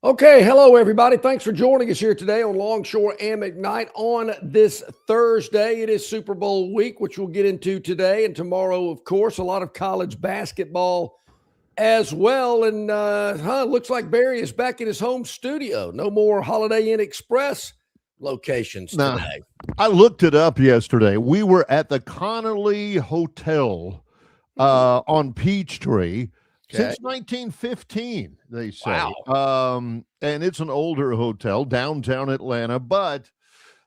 Okay, hello everybody. Thanks for joining us here today on Longshore McKnight on this Thursday. It is Super Bowl week, which we'll get into today and tomorrow, of course. A lot of college basketball as well. And looks like Barry is back in his home studio. No more Holiday Inn Express locations today. I looked it up yesterday. We were at the Connolly Hotel on Peachtree. Okay. Since 1915, they say. Wow. And it's an older hotel, downtown Atlanta. But,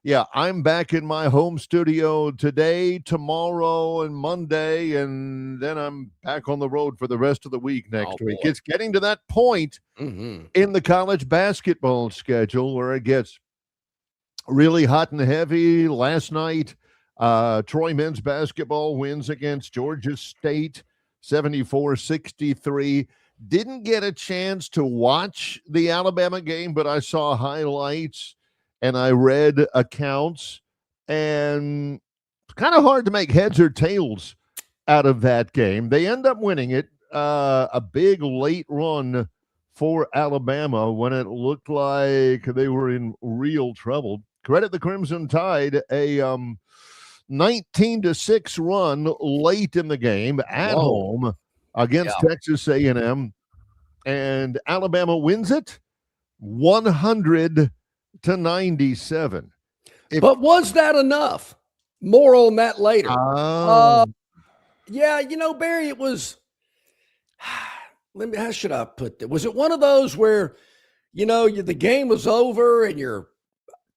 yeah, I'm back in my home studio today, tomorrow, and Monday, and then I'm back on the road for the rest of the week next week. Boy. It's getting to that point in the college basketball schedule where it gets really hot and heavy. Last night, Troy men's basketball wins against Georgia State. 74-63. Didn't get a chance to watch the Alabama game, but I saw highlights and I read accounts, and it's kind of hard to make heads or tails out of that game. They end up winning it. A big late run for Alabama when it looked like they were in real trouble. Credit the Crimson Tide, a 19-6 run late in the game at home against Texas A&M, and Alabama wins it 100-97. But was that enough? More on that later. Yeah, Barry, it was. How should I put that? Was it one of those where, the game was over and you're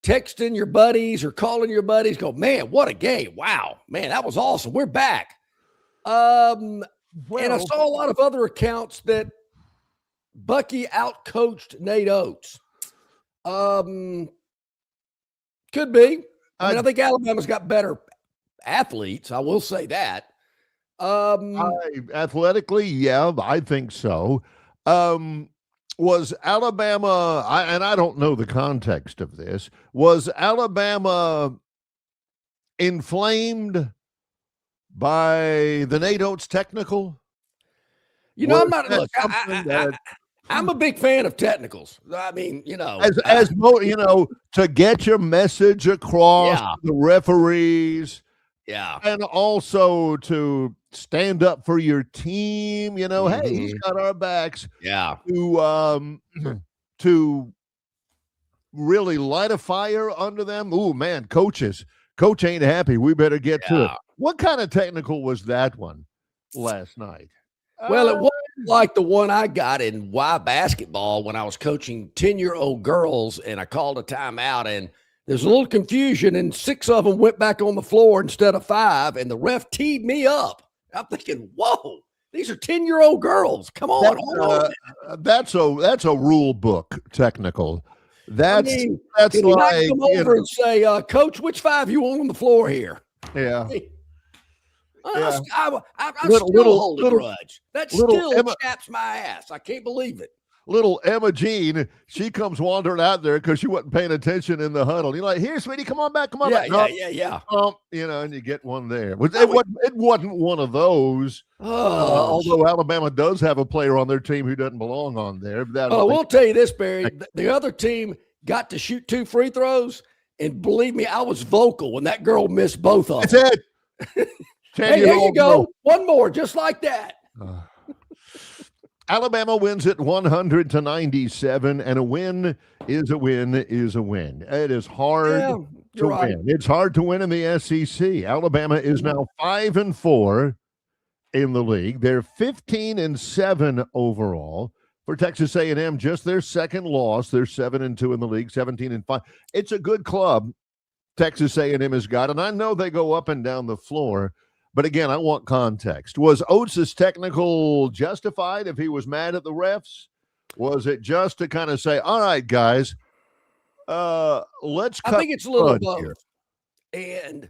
texting your buddies or calling your buddies, go, man, what a game. Wow, man, that was awesome. We're back. And I saw a lot of other accounts that Bucky outcoached Nate Oates. Could be. I think Alabama's got better athletes. I will say that. Athletically, yeah, I think so. Was Alabama, and I don't know the context of this, was Alabama inflamed by the Nate Oates technical? I'm not. Look, I'm a big fan of technicals. I mean, to get your message across to the referees. Yeah. And also to stand up for your team, hey, he's got our backs. Yeah. To really light a fire under them. Ooh, man, coach ain't happy. We better get to it. What kind of technical was that one last night? Well, it wasn't like the one I got in Y basketball when I was coaching 10-year-old girls, and I called a timeout, and there's a little confusion, and 6 of them went back on the floor instead of 5, and the ref teed me up. I'm thinking, whoa, these are 10-year-old girls. Come on, hold on. That's a rule book technical. That's can like I come over and say, Coach, which 5 you want on the floor here? Yeah. I still hold a grudge. That still chaps my ass. I can't believe it. Little Emma Jean, she comes wandering out there because she wasn't paying attention in the huddle. You're like, here, sweetie, come on back, come on back. Yeah. And you get one there. It wasn't one of those. Although Alabama does have a player on their team who doesn't belong on there. We'll tell you this, Barry. The other team got to shoot 2 free throws, and believe me, I was vocal when that girl missed both of them. That's it. Hey, there you go. Girl. One more, just like that. Alabama wins it 100-97, and a win is a win is a win. It is hard to win. It's hard to win in the SEC. Alabama is now 5-4 in the league. They're 15-7 overall. For Texas A&M, just their second loss. They're 7-2 in the league, 17-5. It's a good club Texas A&M has got, and I know they go up and down the floor. But again, I want context. Was Oates' technical justified if he was mad at the refs? Was it just to kind of say, all right, guys, let's cut I think it's a little here. both. And,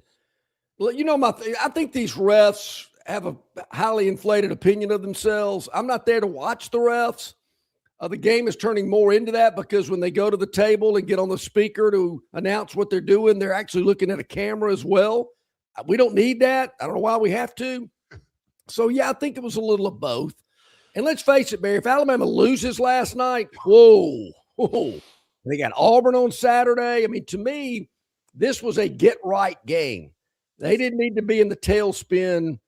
I think these refs have a highly inflated opinion of themselves. I'm not there to watch the refs. The game is turning more into that because when they go to the table and get on the speaker to announce what they're doing, they're actually looking at a camera as well. We don't need that. I don't know why we have to. So, I think it was a little of both. And let's face it, Barry, if Alabama loses last night, whoa, Oh, they got Auburn on Saturday. I mean, to me, this was a get-right game. They didn't need to be in the tailspin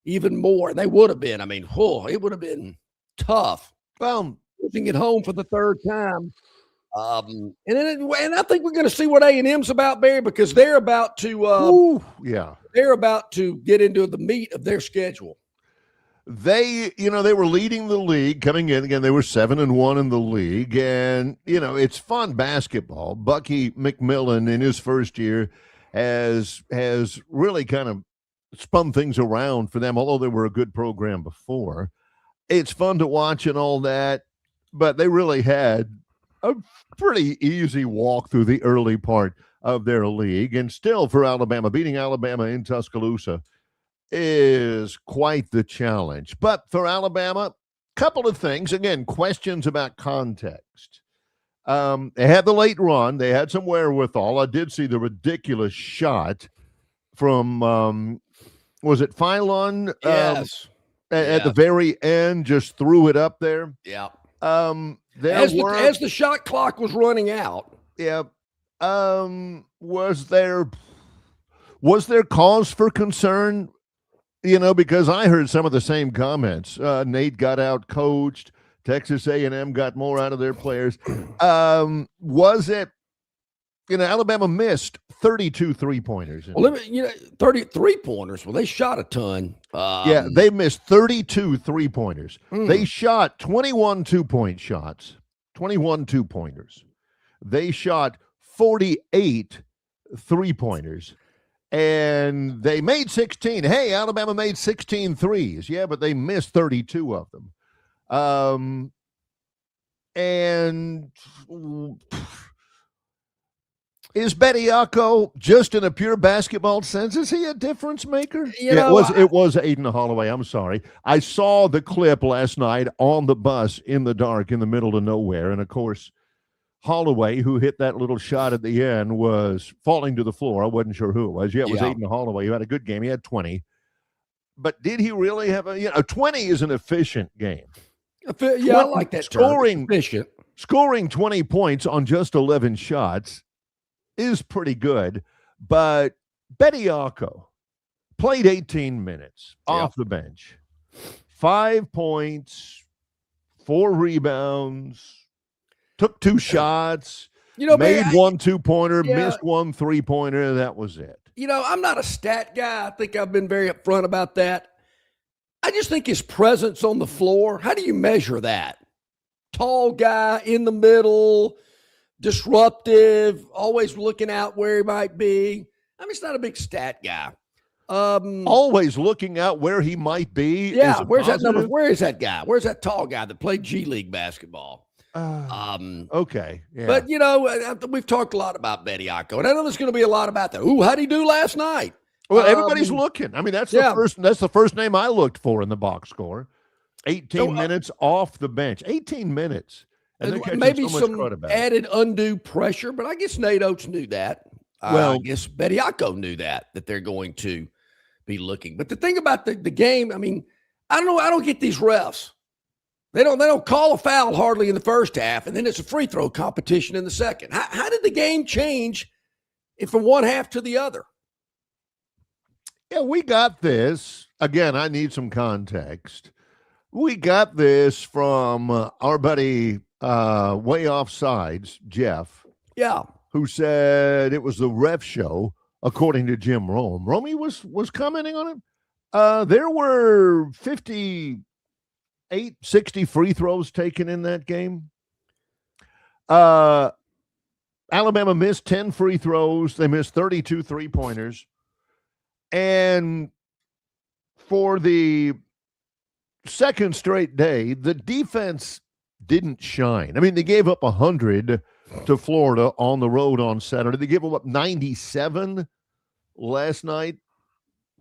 even more. They would have been. I mean, it would have been tough. Well, losing at home for the third time. And I think we're going to see what A&M's about, Barry, because they're about to they're about to get into the meat of their schedule. They were leading the league coming in. Again, they were 7-1 in the league. And, it's fun basketball. Bucky McMillan in his first year has really kind of spun things around for them, although they were a good program before. It's fun to watch and all that, but they really had a pretty easy walk through the early part of their league. And still for Alabama, beating Alabama in Tuscaloosa is quite the challenge. But for Alabama, couple of things. Again, questions about context. They had the late run. They had some wherewithal. I did see the ridiculous shot from, was it Phylon? Yes. At the very end, just threw it up there. Yeah. As the shot clock was running out. Yeah. Was there cause for concern? Because I heard some of the same comments. Nate got out coached. Texas A&M got more out of their players. Was it? Alabama missed 32 3-pointers. 33 pointers. Well, they shot a ton. They missed 32 3-pointers. They shot 21 2-point shots, 21 2-pointers. They shot 48 3-pointers, and they made 16. Hey, Alabama made 16 threes. Yeah, but they missed 32 of them. And is Bediako, just in a pure basketball sense, is he a difference maker? It was Aiden Holloway. I'm sorry. I saw the clip last night on the bus in the dark in the middle of nowhere. And, of course, Holloway, who hit that little shot at the end, was falling to the floor. I wasn't sure who it was. It was Aiden Holloway, who had a good game. He had 20. But did he really have a 20 is an efficient game. Yeah, I like that term. Efficient. Scoring 20 points on just 11 shots is pretty good, but Bediako played 18 minutes off the bench. 5 points, 4 rebounds, took 2 shots, made 1 2-pointer, missed 1 3-pointer. That was it. I'm not a stat guy. I think I've been very upfront about that. I just think his presence on the floor, how do you measure that? Tall guy in the middle, disruptive, always looking out where he might be. I mean, he's not a big stat guy. Always looking out where he might be. Yeah, where's that number? Where is that guy? Where's that tall guy that played G League basketball? Okay. Yeah. But, we've talked a lot about Bediako, and I know there's going to be a lot about that. Ooh, how'd he do last night? Well, everybody's looking. I mean, that's the first name I looked for in the box score. 18 minutes off the bench. 18 minutes. And maybe some added undue pressure, but I guess Nate Oates knew that. I guess Bediako knew that they're going to be looking. But the thing about the game, I mean, I don't know. I don't get these refs. They don't call a foul hardly in the first half, and then it's a free throw competition in the second. How did the game change from one half to the other? Yeah, we got this. Again, I need some context. We got this from our buddy way off sides, Jeff. Yeah. Who said it was the ref show, according to Jim Rome. Romey was commenting on it. There were 58, 60 free throws taken in that game. Alabama missed 10 free throws. They missed 32 3-pointers. And for the second straight day, the defense didn't shine. I mean, they gave up 100 to Florida on the road on Saturday. They gave them up 97 last night.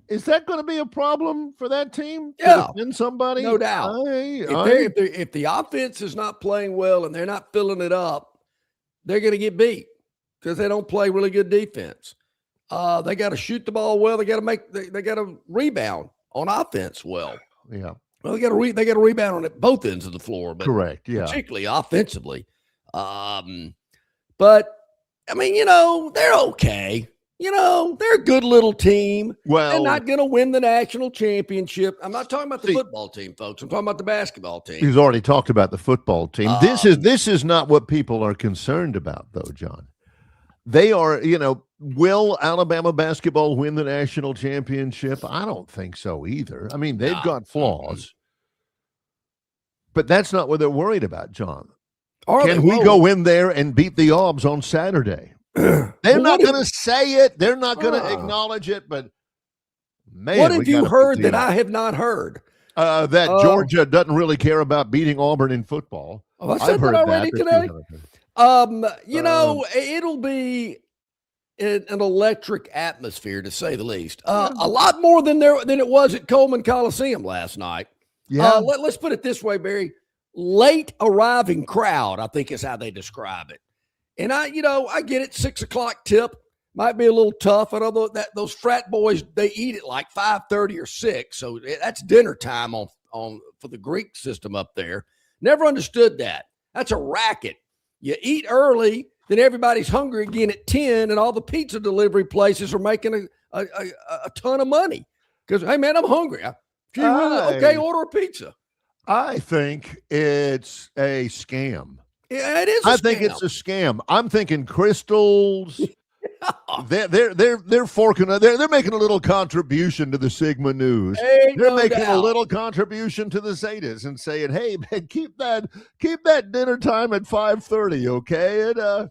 Is that going to be a problem for that team? Yeah. In somebody? No doubt. If the offense is not playing well and they're not filling it up, they're going to get beat because they don't play really good defense. They got to shoot the ball well. They got to rebound on offense well. Yeah. Well, they got to rebound on both ends of the floor, but correct. Yeah. Particularly offensively. But I mean, they're okay. They're a good little team. Well, they're not going to win the national championship. I'm not talking about the football team, folks. I'm talking about the basketball team. He's already talked about the football team. This is not what people are concerned about, though, John. They are, will Alabama basketball win the national championship? I don't think so either. I mean, they've got flaws, but that's not what they're worried about, John. Can we go in there and beat the Aubs on Saturday? They're not going to say it. They're not going to acknowledge it, but man, what have you heard that I have not heard? That Georgia doesn't really care about beating Auburn in football. Oh, I said that already today. It'll be an electric atmosphere, to say the least. A lot more than it was at Coleman Coliseum last night. Yeah. Let's put it this way, Barry. Late arriving crowd, I think is how they describe it. And I get it. 6:00 tip might be a little tough. I know that those frat boys, they eat at like 5:30 or 6. So that's dinner time for the Greek system up there. Never understood that. That's a racket. You eat early, then everybody's hungry again at 10, and all the pizza delivery places are making a ton of money. Because, hey, man, I'm hungry. Okay, order a pizza. I think it's a scam. Yeah, it is. I think it's a scam. I'm thinking crystals. They're forking. They're making a little contribution to the Sigma News. They're making a little contribution to the Zetas and saying, "Hey, man, keep that dinner time at 5:30, okay?" And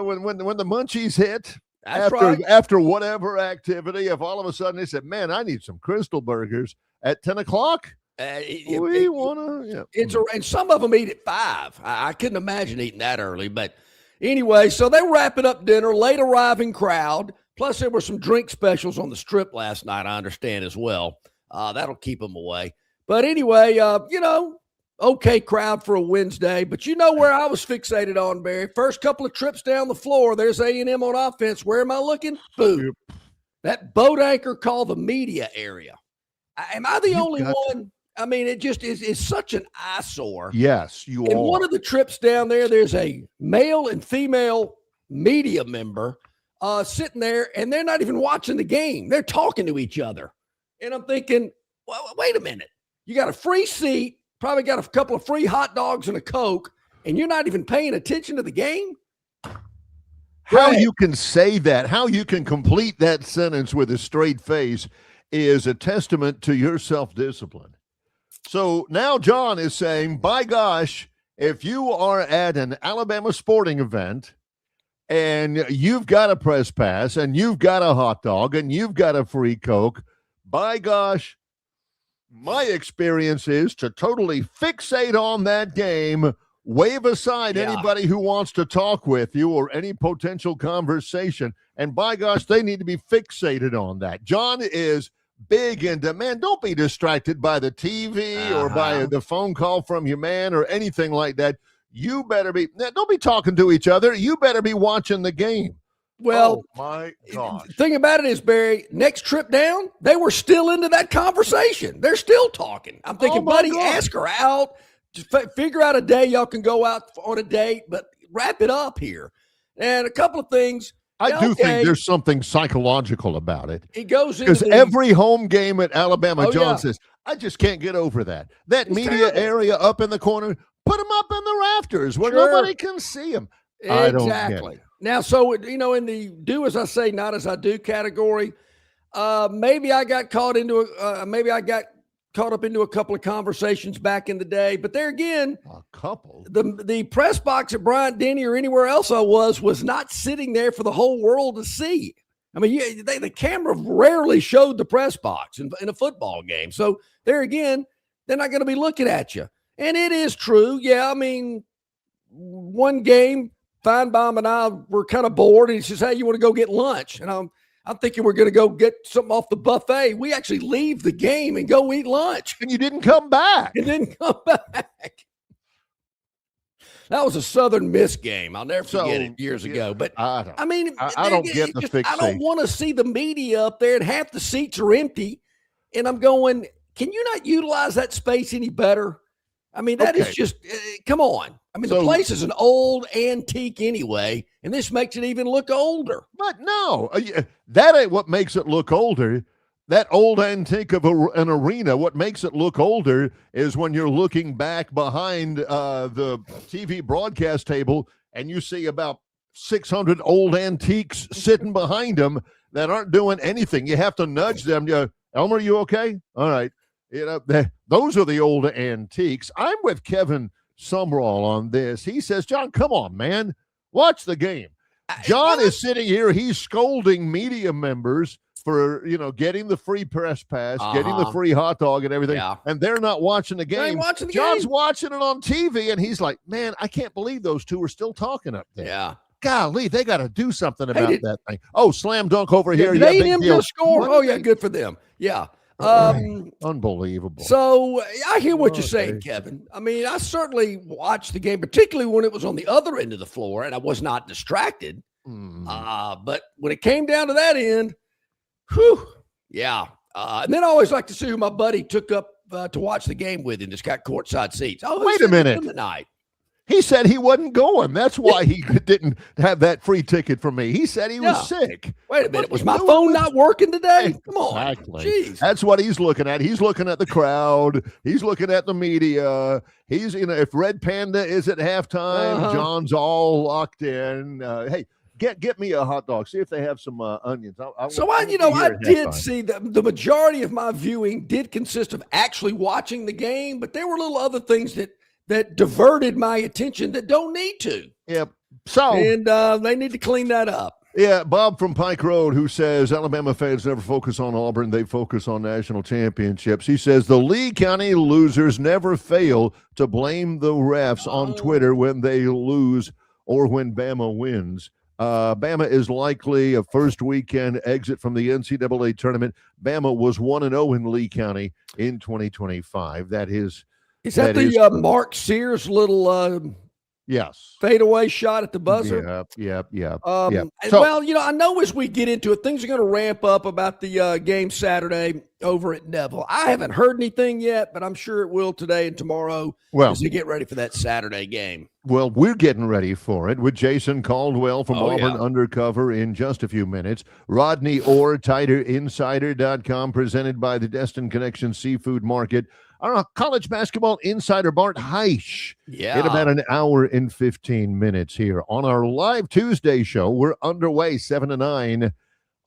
when the munchies hit after whatever activity, if all of a sudden they said, "Man, I need some Crystal Burgers at 10:00." And some of them eat at 5. I couldn't imagine eating that early, but anyway, so they wrapping up dinner, late arriving crowd. Plus, there were some drink specials on the strip last night, I understand as well. That'll keep them away. But anyway, okay crowd for a Wednesday. But you know where I was fixated on, Barry? First couple of trips down the floor, there's A&M on offense. Where am I looking? Boom. That boat anchor called the media area. Am I the only one? I mean, it just is such an eyesore. Yes, you are. In one of the trips down there, there's a male and female media member sitting there, and they're not even watching the game. They're talking to each other. And I'm thinking, well, wait a minute. You got a free seat, probably got a couple of free hot dogs and a Coke, and you're not even paying attention to the game? How you can say that, how you can complete that sentence with a straight face is a testament to your self-discipline. So now John is saying, by gosh, if you are at an Alabama sporting event and you've got a press pass and you've got a hot dog and you've got a free Coke, by gosh, my experience is to totally fixate on that game, wave aside anybody who wants to talk with you or any potential conversation. And by gosh, they need to be fixated on that. John is big into, man, don't be distracted by the TV or by the phone call from your man or anything like that. You better be, don't be talking to each other. You better be watching the game. Well, my gosh. The thing about it is, Barry, next trip down, they were still into that conversation. They're still talking. I'm thinking, buddy, ask her out. Just figure out a day y'all can go out on a date, but wrap it up here. And a couple of things. I do think there's something psychological about it. He goes because every home game at Alabama, John says, I just can't get over that. That media area up in the corner, put them up in the rafters where nobody can see them. Exactly. Now, so, in the do as I say, not as I do category, maybe I got caught up into a couple of conversations back in the day, but there again, a couple. The press box at Bryant-Denny or anywhere else I was not sitting there for the whole world to see. I mean, the camera rarely showed the press box in a football game. So there again, they're not going to be looking at you. And it is true. Yeah, I mean, one game, Feinbaum and I were kind of bored, and he says, "Hey, you want to go get lunch?" And I'm thinking we're going to go get something off the buffet. We actually leave the game and go eat lunch. And you didn't come back. That was a Southern Miss game. I'll never forget it years ago. But I don't get the fixation. I don't want to see the media up there and half the seats are empty. And I'm going, can you not utilize that space any better? I mean, that is just, come on. I mean, the place is an old antique anyway, and this makes it even look older. But no, that ain't what makes it look older. That old antique of an arena, what makes it look older is when you're looking back behind the TV broadcast table and you see about 600 old antiques sitting behind them that aren't doing anything. You have to nudge them. Elmer, you okay? All right. Those are the old antiques. I'm with Kevin Sumrall on this. He says, John, come on, man. Watch the game. John is sitting here. He's scolding media members for, getting the free press pass, getting the free hot dog and everything. Yeah. And they're not watching the game. John's watching it on TV, and he's like, man, I can't believe those two are still talking up there. Yeah. Golly, they got to do something about that thing. Oh, slam dunk over here. They him to score. Oh, yeah, good for them. Yeah. Unbelievable. So I hear what you're saying, Kevin. I mean, I certainly watched the game, particularly when it was on the other end of the floor, and I was not distracted. But when it came down to that end, yeah. And then I always like to see who my buddy took up to watch the game with and just got courtside seats. Oh, wait a minute. Tonight. He said he wasn't going. That's why he didn't have that free ticket for me. He said he was sick. Wait a minute. Was my phone not working today? Come on. Exactly. Jeez. That's what he's looking at. He's looking at the crowd. He's looking at the media. He's, if Red Panda is at halftime, John's all locked in. Hey, get me a hot dog. See if they have some onions. I did see that the majority of my viewing did consist of actually watching the game, but there were little other things that diverted my attention that don't need to. Yep. And they need to clean that up. Yeah, Bob from Pike Road, who says Alabama fans never focus on Auburn, they focus on national championships. He says the Lee County losers never fail to blame the refs on Twitter when they lose or when Bama wins. Bama is likely a first weekend exit from the NCAA tournament. Bama was 1-0 in Lee County in 2025. Is that the Mark Sears little yes fadeaway shot at the buzzer? Yep. I know as we get into it, things are going to ramp up about the game Saturday over at Neville. I haven't heard anything yet, but I'm sure it will today and tomorrow as we get ready for that Saturday game. Well, we're getting ready for it with Jason Caldwell from Auburn Undercover in just a few minutes. Rodney Orr, TighterInsider.com, presented by the Destin Connection Seafood Market. Our college basketball insider, Bart Heisch, in about an hour and 15 minutes here on our live Tuesday show. We're underway 7 to 9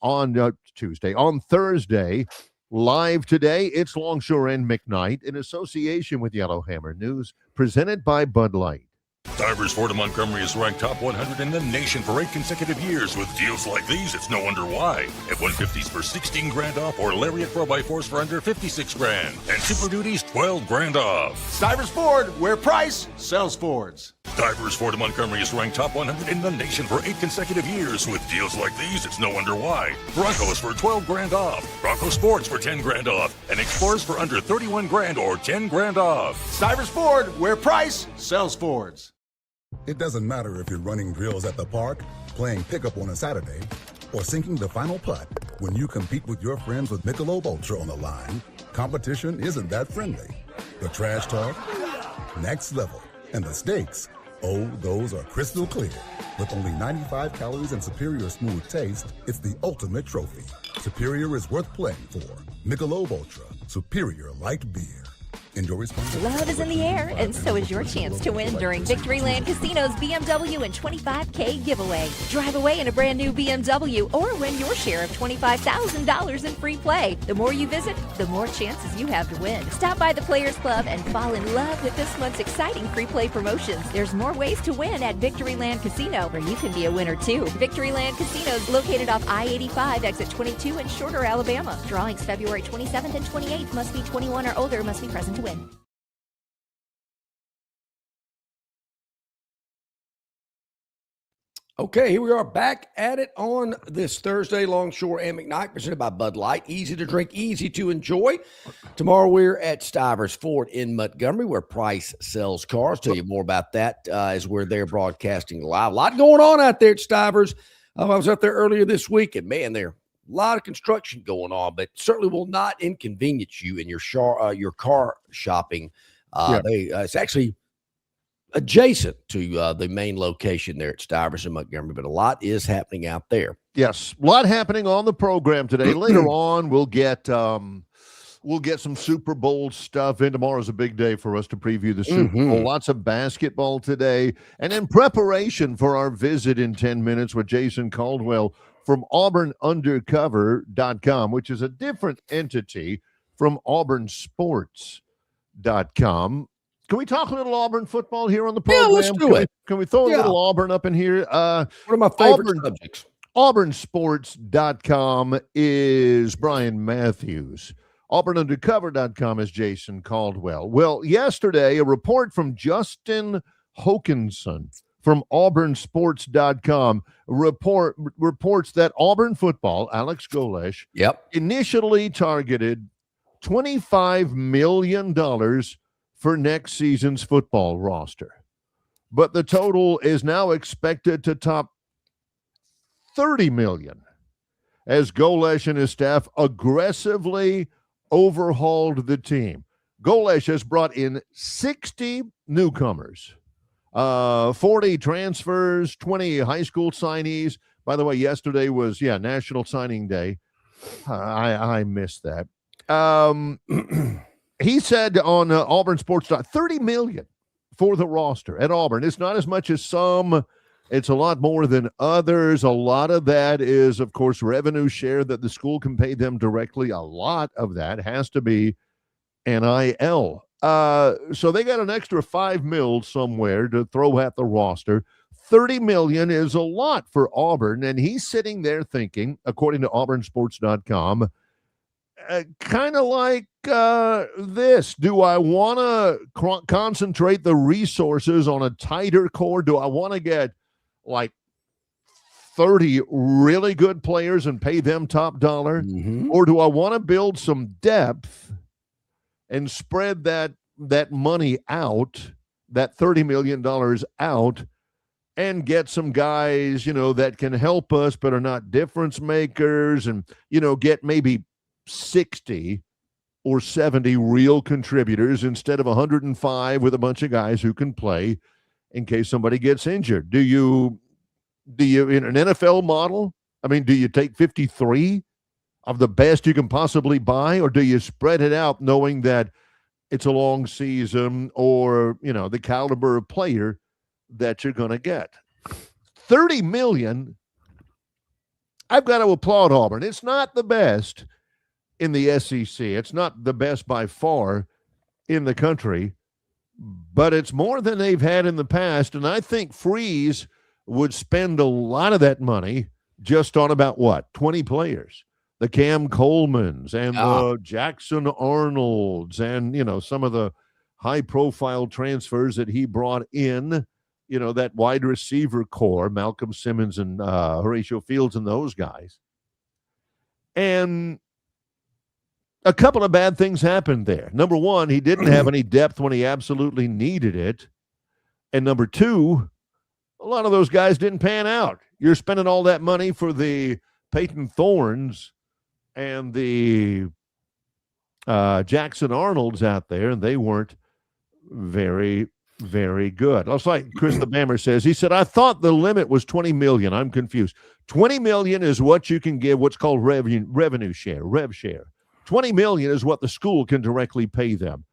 on Tuesday. On Thursday, live today, it's Longshore and McKnight in association with Yellowhammer News, presented by Bud Light. Stivers Ford of Montgomery is ranked top 100 in the nation for 8 consecutive years. With deals like these, it's no wonder why. F-150s for 16 grand off, or Lariat 4x4s for under 56 grand. And Super Duties, 12 grand off. Stivers Ford, where price sells Fords. Stivers Ford of Montgomery is ranked top 100 in the nation for 8 consecutive years. With deals like these, it's no wonder why. Broncos for 12 grand off. Bronco Sports for 10 grand off. And Explorers for under 31 grand or 10 grand off. Stivers Ford, where price sells Fords. It doesn't matter if you're running drills at the park, playing pickup on a Saturday, or sinking the final putt. When you compete with your friends with Michelob Ultra on the line, competition isn't that friendly. The trash talk, next level, and the stakes, those are crystal clear. With only 95 calories and superior smooth taste, it's the ultimate trophy. Superior is worth playing for. Michelob Ultra, superior light beer. Enjoy responsibly. Love is in the air, and so is your chance to win during Victoryland Casino's BMW and $25K giveaway. Drive away in a brand new BMW or win your share of $25,000 in free play. The more you visit, the more chances you have to win. Stop by the Players Club and fall in love with this month's exciting free play promotions. There's more ways to win at Victoryland Casino, where you can be a winner too. Victoryland Casino is located off I-85, exit 22 in Shorter, Alabama. Drawings February 27th and 28th. Must be 21 or older. Must be present to win. Okay, here we are back at it on this Thursday. Longshore and McKnight, presented by Bud Light. Easy to drink, easy to enjoy. Tomorrow we're at Stivers Ford in Montgomery, where Price sells cars. Tell you more about that as we're there broadcasting live. A lot going on out there at Stivers. I was out there earlier this week, and man, there a lot of construction going on, but certainly will not inconvenience you in your car shopping. It's actually adjacent to the main location there at Stivers and Montgomery, but a lot is happening out there. Yes, a lot happening on the program today. Later on, we'll get some Super Bowl stuff in. Tomorrow's a big day for us to preview the Super Bowl. Lots of basketball today. And in preparation for our visit in 10 minutes with Jason Caldwell from AuburnUndercover.com, which is a different entity from AuburnSports.com. Can we talk a little Auburn football here on the program? Yeah, let's do it. Can we throw a little Auburn up in here? One of my favorite subjects. AuburnSports.com is Brian Matthews. AuburnUndercover.com is Jason Caldwell. Well, yesterday, a report from Justin Hokanson from AuburnSports.com reports that Auburn football, Alex Golesh, initially targeted $25 million for next season's football roster. But the total is now expected to top $30 million as Golesh and his staff aggressively overhauled the team. Golesh has brought in 60 newcomers, 40 transfers, 20 high school signees. By the way, yesterday was, National Signing Day. I missed that. He said on Auburn Sports, $30 million for the roster at Auburn. It's not as much as some. It's a lot more than others. A lot of that is, of course, revenue share that the school can pay them directly. A lot of that has to be NIL. So they got an extra $5 million somewhere to throw at the roster. $30 million is a lot for Auburn, and he's sitting there thinking, according to AuburnSports.com, kind of like this. Do I want to concentrate the resources on a tighter core? Do I want to get like 30 really good players and pay them top dollar? Or do I want to build some depth and spread that money out, that $30 million out, and get some guys, that can help us but are not difference makers, and, get maybe 60 or 70 real contributors instead of 105 with a bunch of guys who can play in case somebody gets injured? Do you in an NFL model, do you take 53 of the best you can possibly buy, or do you spread it out knowing that it's a long season or, the caliber of player that you're going to get? $30 million. I've got to applaud Auburn. It's not the best in the SEC. It's not the best by far in the country, but it's more than they've had in the past. And I think Freeze would spend a lot of that money just on about 20 players, the Cam Colemans and the Jackson Arnolds and, some of the high profile transfers that he brought in, that wide receiver core, Malcolm Simmons and Horatio Fields and those guys. And a couple of bad things happened there. Number one, he didn't have any depth when he absolutely needed it. And number two, a lot of those guys didn't pan out. You're spending all that money for the Peyton Thorns and the Jackson Arnolds out there, and they weren't very, very good. Looks like Chris the Bammer says, he said, I thought the limit was $20 million. I'm confused. $20 million is what you can give, what's called revenue share, rev share. $20 million is what the school can directly pay them.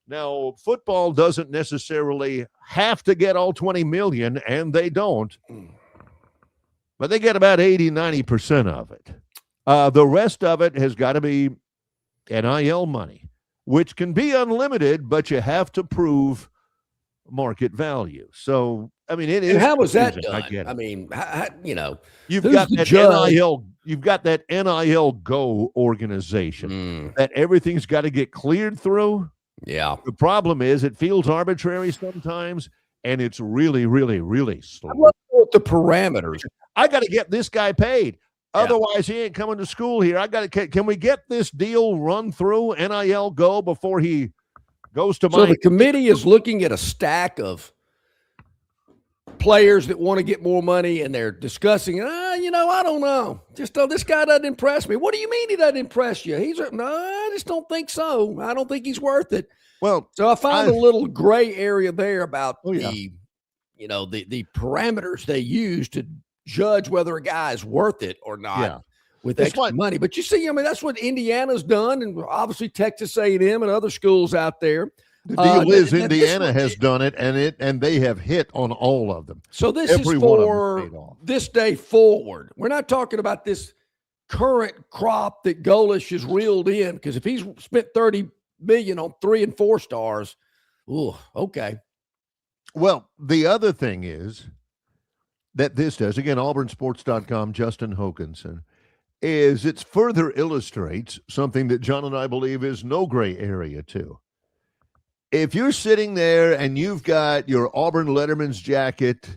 Now, football doesn't necessarily have to get all $20 million, and they don't, but they get about 80-90% of it. The rest of it has got to be NIL money, which can be unlimited, but you have to prove market value. So, it is. And how was that done? I get it. You've got that NIL. You've got that NIL Go organization that everything's got to get cleared through. Yeah. The problem is it feels arbitrary sometimes, and it's really, really, really slow. I love the parameters. I got to get this guy paid. Otherwise, he ain't coming to school here. Can we get this deal run through NIL Go before he goes to So the committee is looking at a stack of players that want to get more money, and they're discussing, I don't know. Just this guy doesn't impress me. What do you mean he doesn't impress you? No, I just don't think so. I don't think he's worth it. Well, So I found a little gray area there about yeah. the parameters they use to judge whether a guy is worth it or not with It's extra money. But you see, I mean, that's what Indiana's done, and obviously Texas A&M and other schools out there. The deal is Indiana has done it, and they have hit on all of them. So this is for this day forward. We're not talking about this current crop that Golish has reeled in, because if he's spent $30 million on 3 and 4 stars, okay. Well, the other thing is that this does, again, auburnsports.com, Justin Hokanson, is it further illustrates something that John and I believe is no gray area too. If you're sitting there and you've got your Auburn Letterman's jacket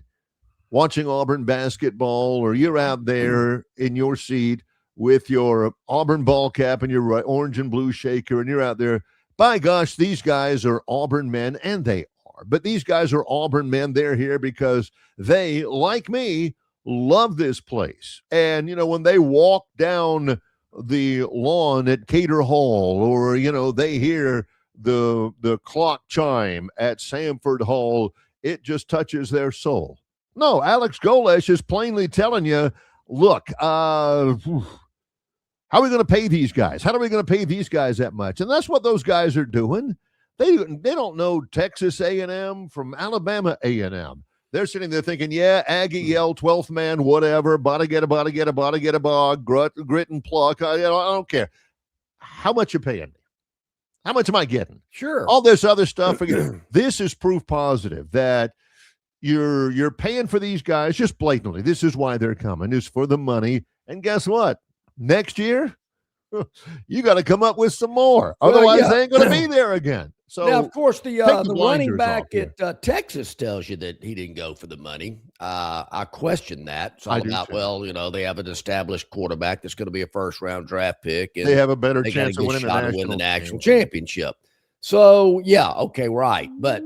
watching Auburn basketball, or you're out there in your seat with your Auburn ball cap and your orange and blue shaker, and you're out there, by gosh, these guys are Auburn men, and they are. But these guys are Auburn men. They're here because they, like me, love this place. And, when they walk down the lawn at Cater Hall, or, they hear the clock chime at Samford Hall, it just touches their soul. No, Alex Golesh is plainly telling you, look, how are we going to pay these guys? How are we going to pay these guys that much? And that's what those guys are doing. They don't know Texas A&M from Alabama A&M. They're sitting there thinking, Aggie yell, 12th man, whatever, bada get a bog, grit and pluck. I don't care. How much you paying me? How much am I getting? Sure. All this other stuff. This is proof positive that you're paying for these guys just blatantly. This is why they're coming, is for the money. And guess what? Next year, you got to come up with some more. Otherwise, they ain't going to be there again. So now, of course, the running back at Texas tells you that he didn't go for the money. I question that. It's all about, they have an established quarterback that's going to be a first-round draft pick, and they have a better chance of winning the national championship. So, okay, right. But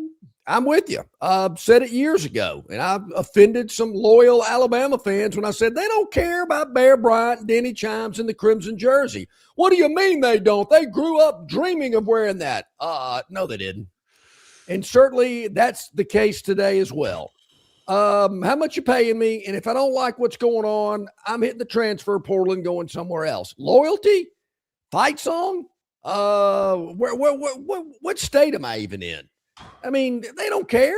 I'm with you. I've said it years ago, and I've offended some loyal Alabama fans when I said they don't care about Bear Bryant and Denny Chimes in the crimson jersey. What do you mean they don't? They grew up dreaming of wearing that. No, they didn't. And certainly that's the case today as well. How much you paying me? And if I don't like what's going on, I'm hitting the transfer portal and going somewhere else. Loyalty? Fight song? What state am I even in? I mean, they don't care.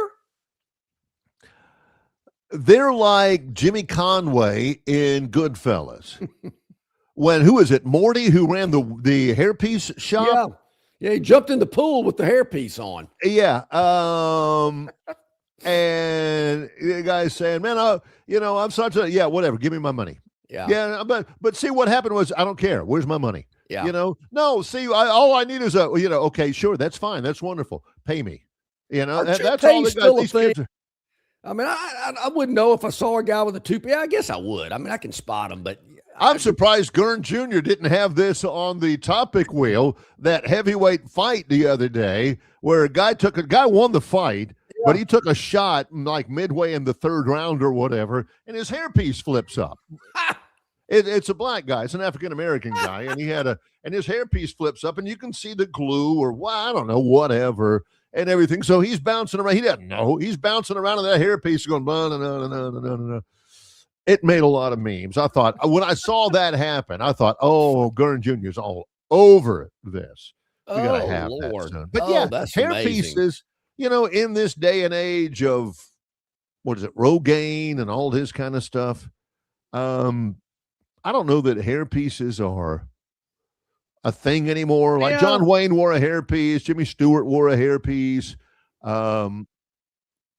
They're like Jimmy Conway in Goodfellas. Who is it? Morty, who ran the hairpiece shop? Yeah, he jumped in the pool with the hairpiece on. Yeah. And the guy's saying, man, I'm such a, whatever, give me my money. Yeah, but see, what happened was, I don't care. Where's my money? Yeah. No, see, all I need is okay, sure, that's fine. That's wonderful. Pay me. That's all these kids are. I mean, I wouldn't know if I saw a guy with a toupee. I guess I would. I mean, I can spot him, but I'm surprised Gurn Jr. didn't have this on the topic wheel, that heavyweight fight the other day, where a guy won the fight, but he took a shot like midway in the third round or whatever, and his hairpiece flips up. It's a black guy. It's an African-American guy, and and his hairpiece flips up, and you can see the glue or I don't know, whatever, and everything. So he's bouncing around. He doesn't know. He's bouncing around in that hairpiece going, no. It made a lot of memes. I thought, when I saw that happen, I thought, Gurn Jr.'s all over this. We got to have Lord. that soon. But hairpieces, in this day and age of, Rogaine and all this kind of stuff, I don't know that hairpieces are a thing anymore. Like John Wayne wore a hairpiece, Jimmy Stewart wore a hairpiece. Other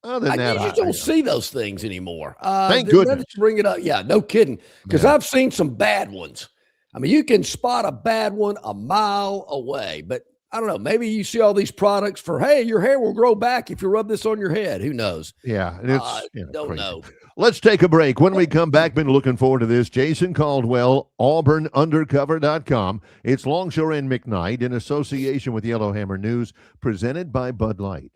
than that, you don't see those things anymore. Thank goodness. Let's bring it up. Yeah, no kidding. Because I've seen some bad ones. I mean, you can spot a bad one a mile away. But I don't know. Maybe you see all these products for, hey, your hair will grow back if you rub this on your head. Who knows? Yeah, it's don't crazy. know. Let's take a break. When we come back, been looking forward to this. Jason Caldwell, AuburnUndercover.com. It's Longshore and McKnight in association with Yellowhammer News, presented by Bud Light.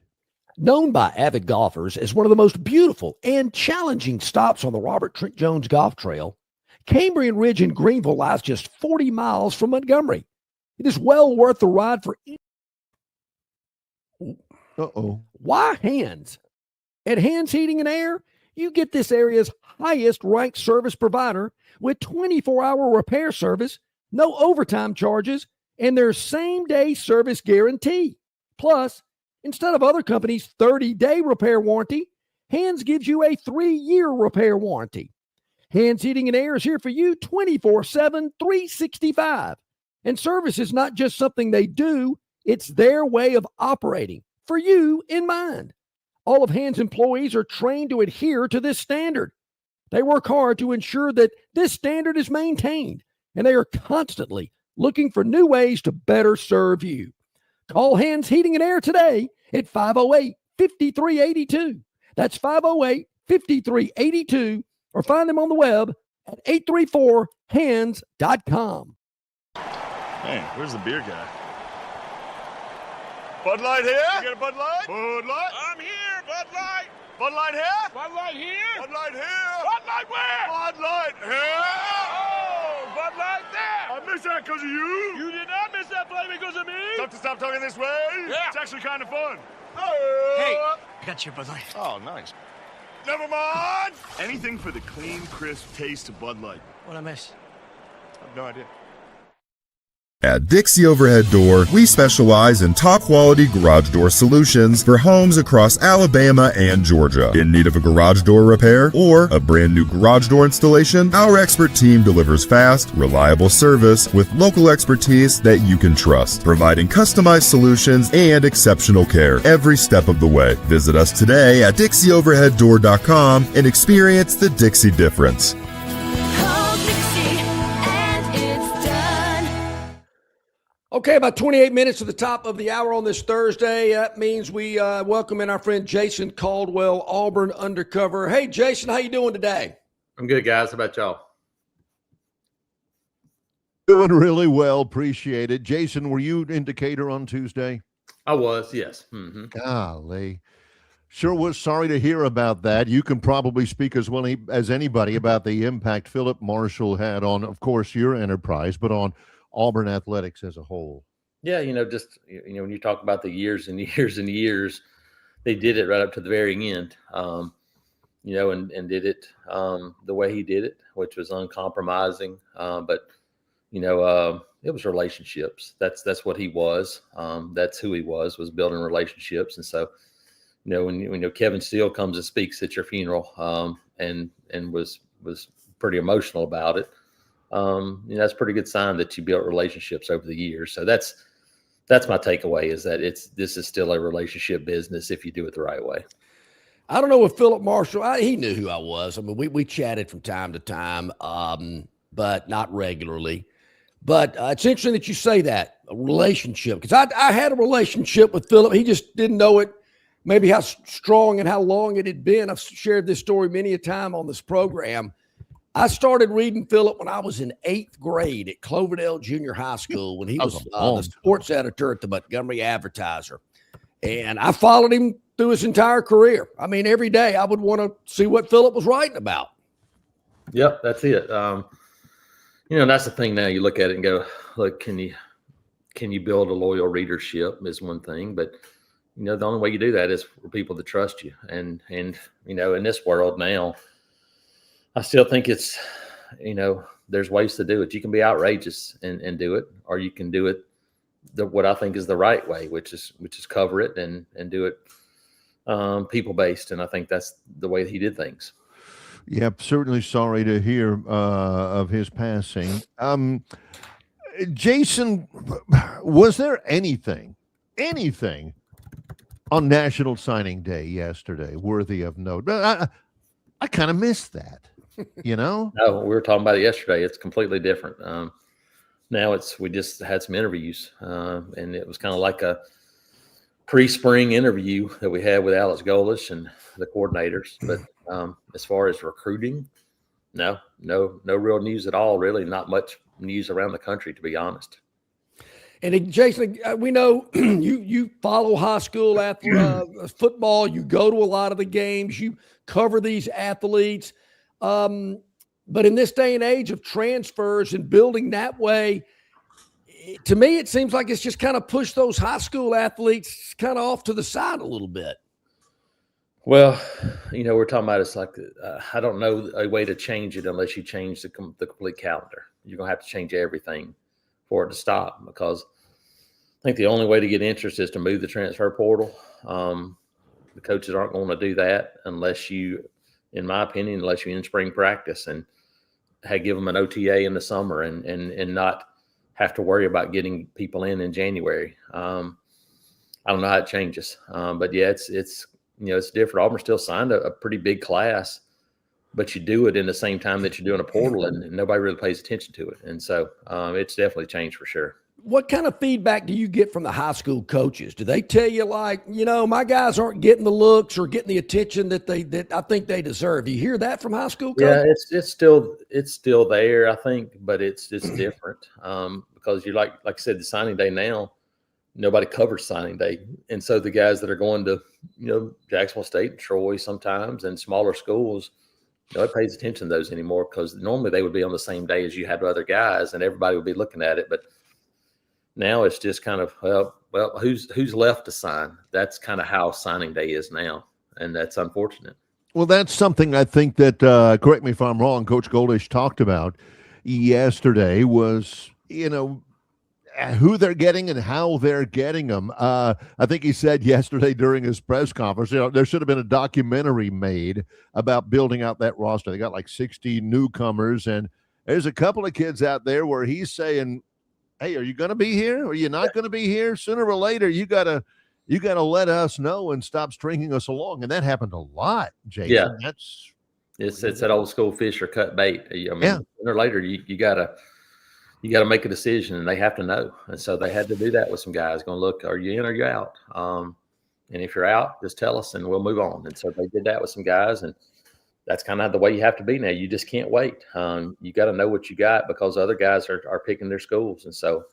Known by avid golfers as one of the most beautiful and challenging stops on the Robert Trent Jones Golf Trail, Cambrian Ridge in Greenville lies just 40 miles from Montgomery. It is well worth the ride for any Uh-oh. Why Hands? At Hands Heating and Air, you get this area's highest ranked service provider with 24-hour repair service, no overtime charges, and their same-day service guarantee. Plus, instead of other companies' 30-day repair warranty, Hands gives you a 3-year repair warranty. Hands Heating and Air is here for you 24/7, 365. And service is not just something they do, it's their way of operating, for you in mind. All of Hands employees are trained to adhere to this standard. They work hard to ensure that this standard is maintained, and they are constantly looking for new ways to better serve you. Call Hands Heating and Air today at 508-5382. That's 508-5382, or find them on the web at 834hands.com. Man, where's the beer guy? Bud Light here? You got a Bud Light? Bud Light? I'm here, Bud Light. Bud Light here? Bud Light here? Bud Light here? Bud Light where? Bud Light here? Oh, Bud Light there. I missed that because of you. You did not miss that play because of me. Tough to stop talking this way? Yeah. It's actually kind of fun. Hey, I got your Bud Light. Oh, nice. Never mind. Anything for the clean, crisp taste of Bud Light. What'd I miss? I have no idea. At Dixie Overhead Door, we specialize in top-quality garage door solutions for homes across Alabama and Georgia. In need of a garage door repair or a brand new garage door installation, our expert team delivers fast, reliable service with local expertise that you can trust, providing customized solutions and exceptional care every step of the way. Visit us today at DixieOverheadDoor.com and experience the Dixie difference. Okay, about 28 minutes to the top of the hour on this Thursday. That means we welcome in our friend Jason Caldwell, Auburn Undercover. Hey, Jason, how you doing today? I'm good, guys. How about y'all? Doing really well. Appreciate it. Jason, were you in Decatur on Tuesday? I was, yes. Mm-hmm. Golly. Sure was sorry to hear about that. You can probably speak as well as anybody about the impact Philip Marshall had on, of course, your enterprise, but on Auburn athletics as a whole. Yeah, just when you talk about the years and years and years, they did it right up to the very end. And did it the way he did it, which was uncompromising. But it was relationships. That's what he was. That's who he was building relationships. And so, when Kevin Steele comes and speaks at your funeral, and was pretty emotional about it. That's a pretty good sign that you built relationships over the years. So that's my takeaway, is that this is still a relationship business if you do it the right way. I don't know if Philip Marshall, he knew who I was. I mean, we chatted from time to time, but not regularly. But it's interesting that you say that, a relationship, because I had a relationship with Philip. He just didn't know it, maybe how strong and how long it had been. I've shared this story many a time on this program. I started reading Philip when I was in 8th grade at Cloverdale Junior High School, when he was the sports editor at the Montgomery Advertiser. And I followed him through his entire career. I mean, every day I would want to see what Philip was writing about. Yep, that's it. That's the thing now. You look at it and go, look, can you build a loyal readership is one thing, but the only way you do that is for people to trust you. And in this world now, I still think it's, there's ways to do it. You can be outrageous and do it, or you can do it what I think is the right way, which is cover it and do it people based. And I think that's the way he did things. Yep. Certainly sorry to hear of his passing. Jason, was there anything on National Signing Day yesterday worthy of note? I kind of missed that. No, we were talking about it yesterday. It's completely different. Now we just had some interviews, and it was kind of like a pre-spring interview that we had with Alex Golish and the coordinators. But as far as recruiting, no real news at all. Really, not much news around the country, to be honest. And Jason, we know you follow high school football. You go to a lot of the games. You cover these athletes. But in this day and age of transfers and building that way, to me, it seems like it's just kind of pushed those high school athletes kind of off to the side a little bit. Well, we're talking about it's like I don't know a way to change it unless you change the complete calendar. You're going to have to change everything for it to stop, because I think the only way to get interest is to move the transfer portal. The coaches aren't going to do that unless you, in my opinion, unless you're in spring practice and give them an OTA in the summer and not have to worry about getting people in January. I don't know how it changes, but yeah, it's different. Auburn still signed a pretty big class, but you do it in the same time that you're doing a portal, and nobody really pays attention to it. And so it's definitely changed for sure. What kind of feedback do you get from the high school coaches? Do they tell you like, my guys aren't getting the looks or getting the attention that I think they deserve? Do you hear that from high school coaches? Yeah, it's still there, I think, but it's different because you like I said, the signing day now, nobody covers signing day, and so the guys that are going to Jacksonville State and Troy sometimes and smaller schools, nobody pays attention to those anymore, because normally they would be on the same day as you had other guys, and everybody would be looking at it, but now it's just kind of, well, who's left to sign? That's kind of how signing day is now, and that's unfortunate. Well, that's something I think that, correct me if I'm wrong, Coach Goldish talked about yesterday was, who they're getting and how they're getting them. I think he said yesterday during his press conference, there should have been a documentary made about building out that roster. They got like 60 newcomers, and there's a couple of kids out there where he's saying, hey, are you going to be here? Or are you not going to be here? Sooner or later, you gotta let us know and stop stringing us along. And that happened a lot, Jason. Yeah, it's that old school fish or cut bait. Sooner or later, you gotta make a decision, and they have to know. And so they had to do that with some guys. Going, look, are you in or you out? And if you're out, just tell us, and we'll move on. And so they did that with some guys, and that's kind of the way you have to be now. You just can't wait. You got to know what you got, because other guys are picking their schools. And so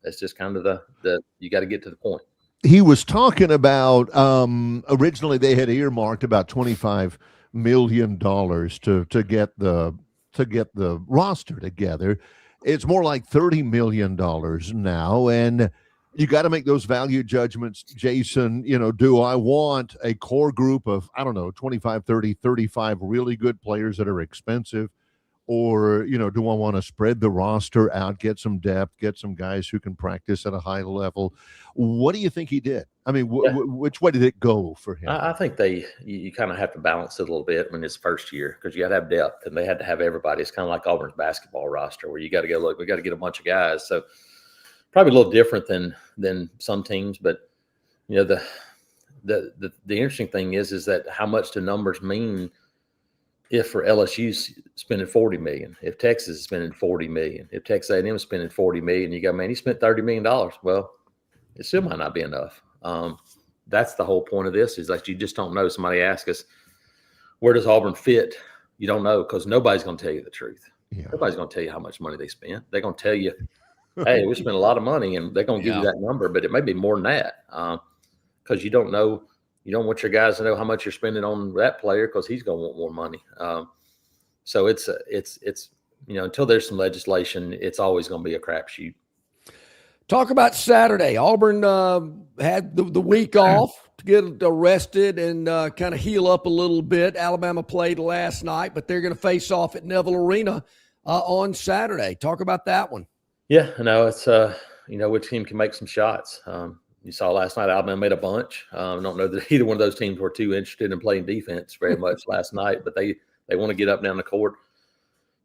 it's just kind of the you got to get to the point. He was talking about originally they had earmarked about $25 million to get the roster together. It's more like $30 million now. And you got to make those value judgments, Jason. Do I want a core group of, 25, 30, 35 really good players that are expensive? Or, do I want to spread the roster out, get some depth, get some guys who can practice at a high level? What do you think he did? I mean, which way did it go for him? I think you kind of have to balance it a little bit when it's first year, because you got to have depth, and they had to have everybody. It's kind of like Auburn's basketball roster, where you got to go, look, we got to get a bunch of guys. So probably a little different than some teams, but the interesting thing is that how much do numbers mean if for LSU's spending $40 million, if Texas is spending $40 million, if Texas A&M is spending $40 million, you go, man, he spent $30 million. Well, it still might not be enough. That's the whole point of this, is like you just don't know. Somebody asked us, where does Auburn fit? You don't know, because nobody's going to tell you the truth. Yeah. Nobody's going to tell you how much money they spent. They're going to tell you, hey, we spent a lot of money, and they're going to give you that number, but it may be more than that, because you don't know. You don't want your guys to know how much you're spending on that player, because he's going to want more money. So it's until there's some legislation, it's always going to be a crapshoot. Talk about Saturday. Auburn had the week off to get rested and kind of heal up a little bit. Alabama played last night, but they're going to face off at Neville Arena on Saturday. Talk about that one. Yeah, no, it's which team can make some shots. You saw last night Alabama made a bunch. I don't know that either one of those teams were too interested in playing defense very much last night, but they want to get up and down the court.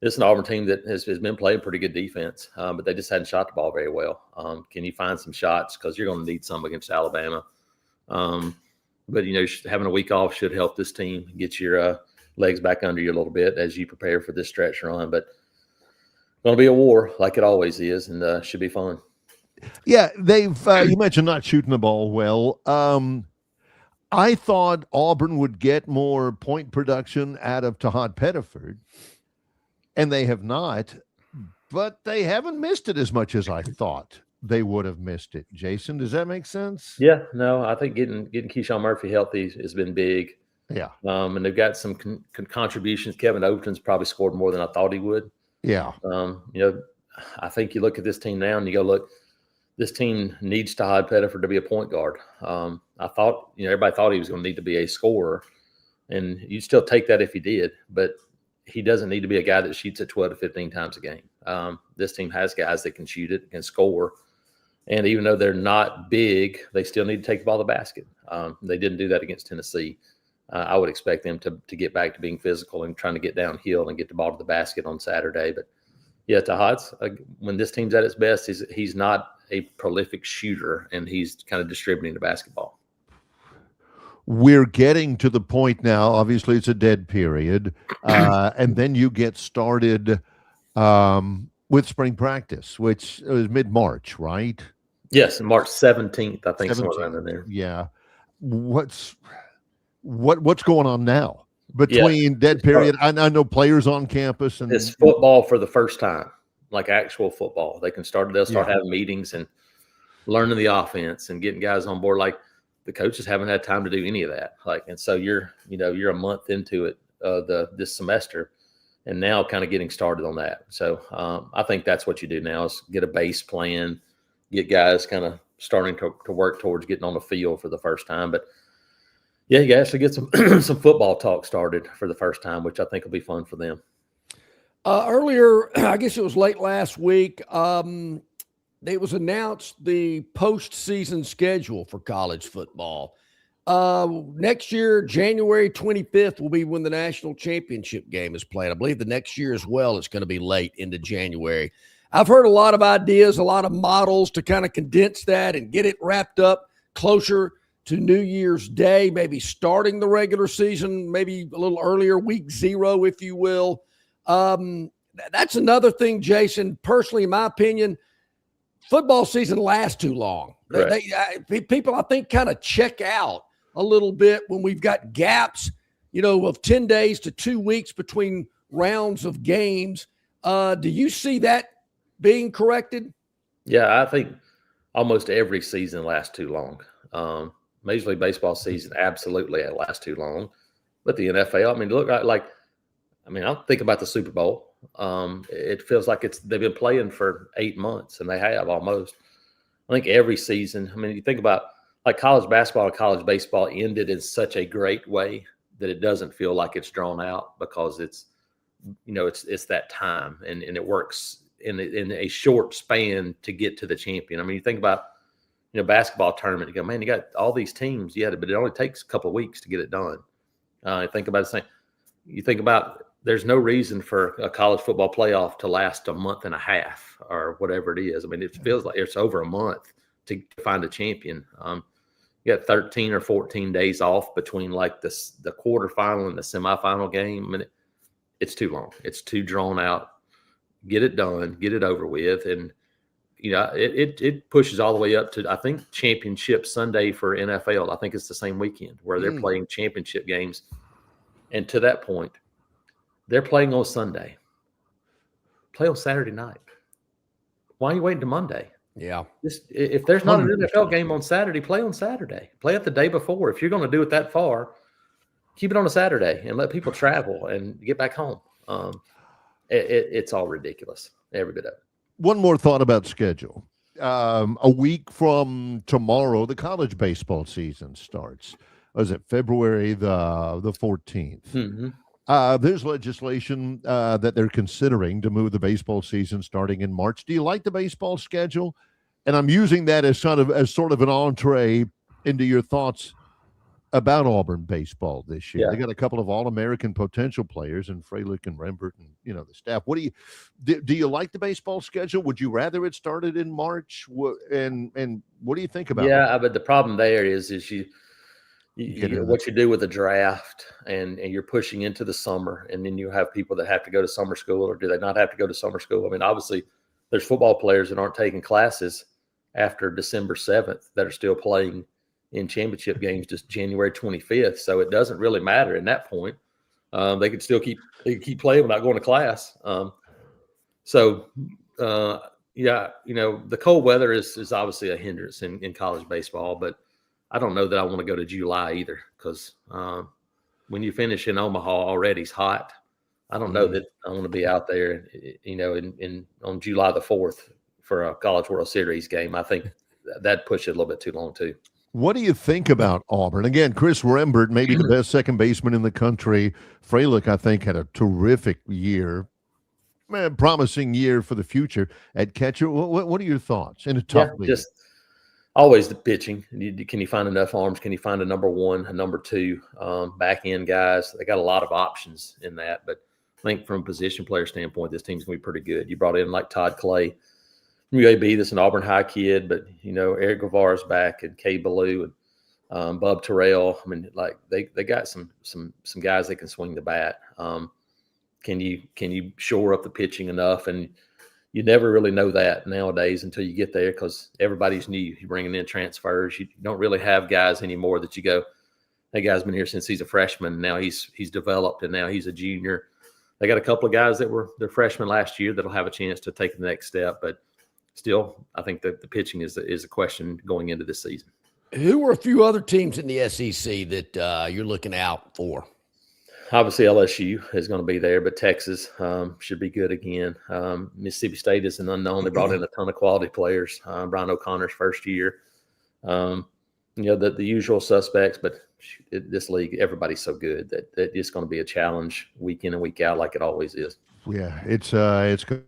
This is an Auburn team that has been playing pretty good defense, but they just hadn't shot the ball very well. Can you find some shots? Because you're going to need some against Alabama. But, having a week off should help this team get your legs back under you a little bit as you prepare for this stretch run. But it's going to be a war like it always is, and should be fun. Yeah, they've you mentioned not shooting the ball well. I thought Auburn would get more point production out of Tahad Pettiford, and they have not, but they haven't missed it as much as I thought they would have missed it. Jason, does that make sense? Yeah, no, I think getting Keyshawn Murphy healthy has been big. Yeah. And they've got some contributions. Kevin Overton's probably scored more than I thought he would. Yeah. I think you look at this team now and you go, look, this team needs Todd Pettiford to be a point guard. I thought, everybody thought he was going to need to be a scorer, and you'd still take that if he did, but he doesn't need to be a guy that shoots it 12 to 15 times a game. This team has guys that can shoot it, can score, and even though they're not big, they still need to take the ball to the basket. They didn't do that against Tennessee. I would expect them to get back to being physical and trying to get downhill and get the ball to the basket on Saturday. But yeah, Todd's when this team's at its best, he's not a prolific shooter, and he's kind of distributing the basketball. We're getting to the point now. Obviously, it's a dead period, and then you get started with spring practice, which is mid-March, right? Yes, March 17th, I think. Somewhere around in there. Yeah. What's going on now between dead period? I know players on campus, and it's football for the first time, like actual football. They'll start having meetings and learning the offense and getting guys on board. Like, the coaches haven't had time to do any of that. And so you're a month into it, this semester, and now kind of getting started on that. So I think that's what you do now is get a base plan, get guys kind of starting to work towards getting on the field for the first time. But yeah, you actually get some some football talk started for the first time, which I think will be fun for them. Earlier, I guess it was late last week, it was announced the postseason schedule for college football. Next year, January 25th will be when the national championship game is played. I believe the next year as well, it's going to be late into January. I've heard a lot of ideas, a lot of models to kind of condense that and get it wrapped up closer to New Year's Day, maybe starting the regular season, maybe a little earlier, week 0, if you will. That's another thing, Jason. Personally, in my opinion, football season lasts too long. People, I think, kind of check out a little bit when we've got gaps, of 10 days to 2 weeks between rounds of games. Do you see that being corrected? Yeah, I think almost every season lasts too long. Major League Baseball season, absolutely, it lasts too long. But the NFL, I think about the Super Bowl. It feels like they've been playing for 8 months, and they have almost. I think every season. You think about like college basketball and college baseball ended in such a great way that it doesn't feel like it's drawn out because it's that time and it works in a short span to get to the champion. You think about basketball tournament. You go, man, you got all these teams, but it only takes a couple of weeks to get it done. Think about the same. You think about. There's no reason for a college football playoff to last a month and a half or whatever it is. It feels like it's over a month to find a champion. You got 13 or 14 days off between the quarterfinal and the semifinal game. It's too long. It's too drawn out. Get it done. Get it over with. And, it pushes all the way up to, I think, championship Sunday for NFL. I think it's the same weekend where they're playing championship games. And to that point, they're playing on Sunday. Play on Saturday night. Why are you waiting to Monday? Yeah. If there's not an NFL game on Saturday, play on Saturday. Play it the day before. If you're going to do it that far, keep it on a Saturday and let people travel and get back home. It's all ridiculous, every bit of it. One more thought about schedule. A week from tomorrow, the college baseball season starts. Was it February the 14th? Mm-hmm. There's legislation that they're considering to move the baseball season starting in March. Do you like the baseball schedule? And I'm using that as sort of an entree into your thoughts about Auburn baseball this year. Yeah. They got a couple of All-American potential players in Freilich and Rembert and the staff. What do you like the baseball schedule? Would you rather it started in March? And what do you think about it? Yeah, but the problem there is what you do with the draft and you're pushing into the summer, and then you have people that have to go to summer school, or do they not have to go to summer school? Obviously there's football players that aren't taking classes after December 7th that are still playing in championship games just January 25th. So it doesn't really matter in that point. They could still keep playing without going to class. The cold weather is obviously a hindrance in college baseball, but I don't know that I want to go to July either, because when you finish in Omaha already, it's hot. I don't know that I want to be out there, on July the 4th for a College World Series game. I think that pushed it a little bit too long too. What do you think about Auburn? Again, Chris Rembert, maybe the best second baseman in the country. Freilich, I think, had a terrific year. Promising year for the future at catcher. What are your thoughts in a tough league? Just always the pitching. Can you find enough arms? Can you find a number one, a number two, back end guys? They got a lot of options in that. But I think from a position player standpoint, this team's going to be pretty good. You brought in like Todd Clay from UAB, that's an Auburn High kid, but, Eric Guevara's back and Kay Ballou and Bub Terrell. I mean, like they got some guys that can swing the bat. Can you shore up the pitching enough? And you never really know that nowadays until you get there because everybody's new. You're bringing in transfers. You don't really have guys anymore that you go, that guy's been here since he's a freshman. Now he's developed and now he's a junior. They got a couple of guys that were their freshmen last year that'll have a chance to take the next step. But still, I think that the pitching is a question going into this season. Who are a few other teams in the SEC that you're looking out for? Obviously, LSU is going to be there, but Texas should be good again. Mississippi State is an unknown. They brought in a ton of quality players. Brian O'Connor's first year. The usual suspects, but this league, everybody's so good that it's going to be a challenge week in and week out like it always is. Yeah, it's good.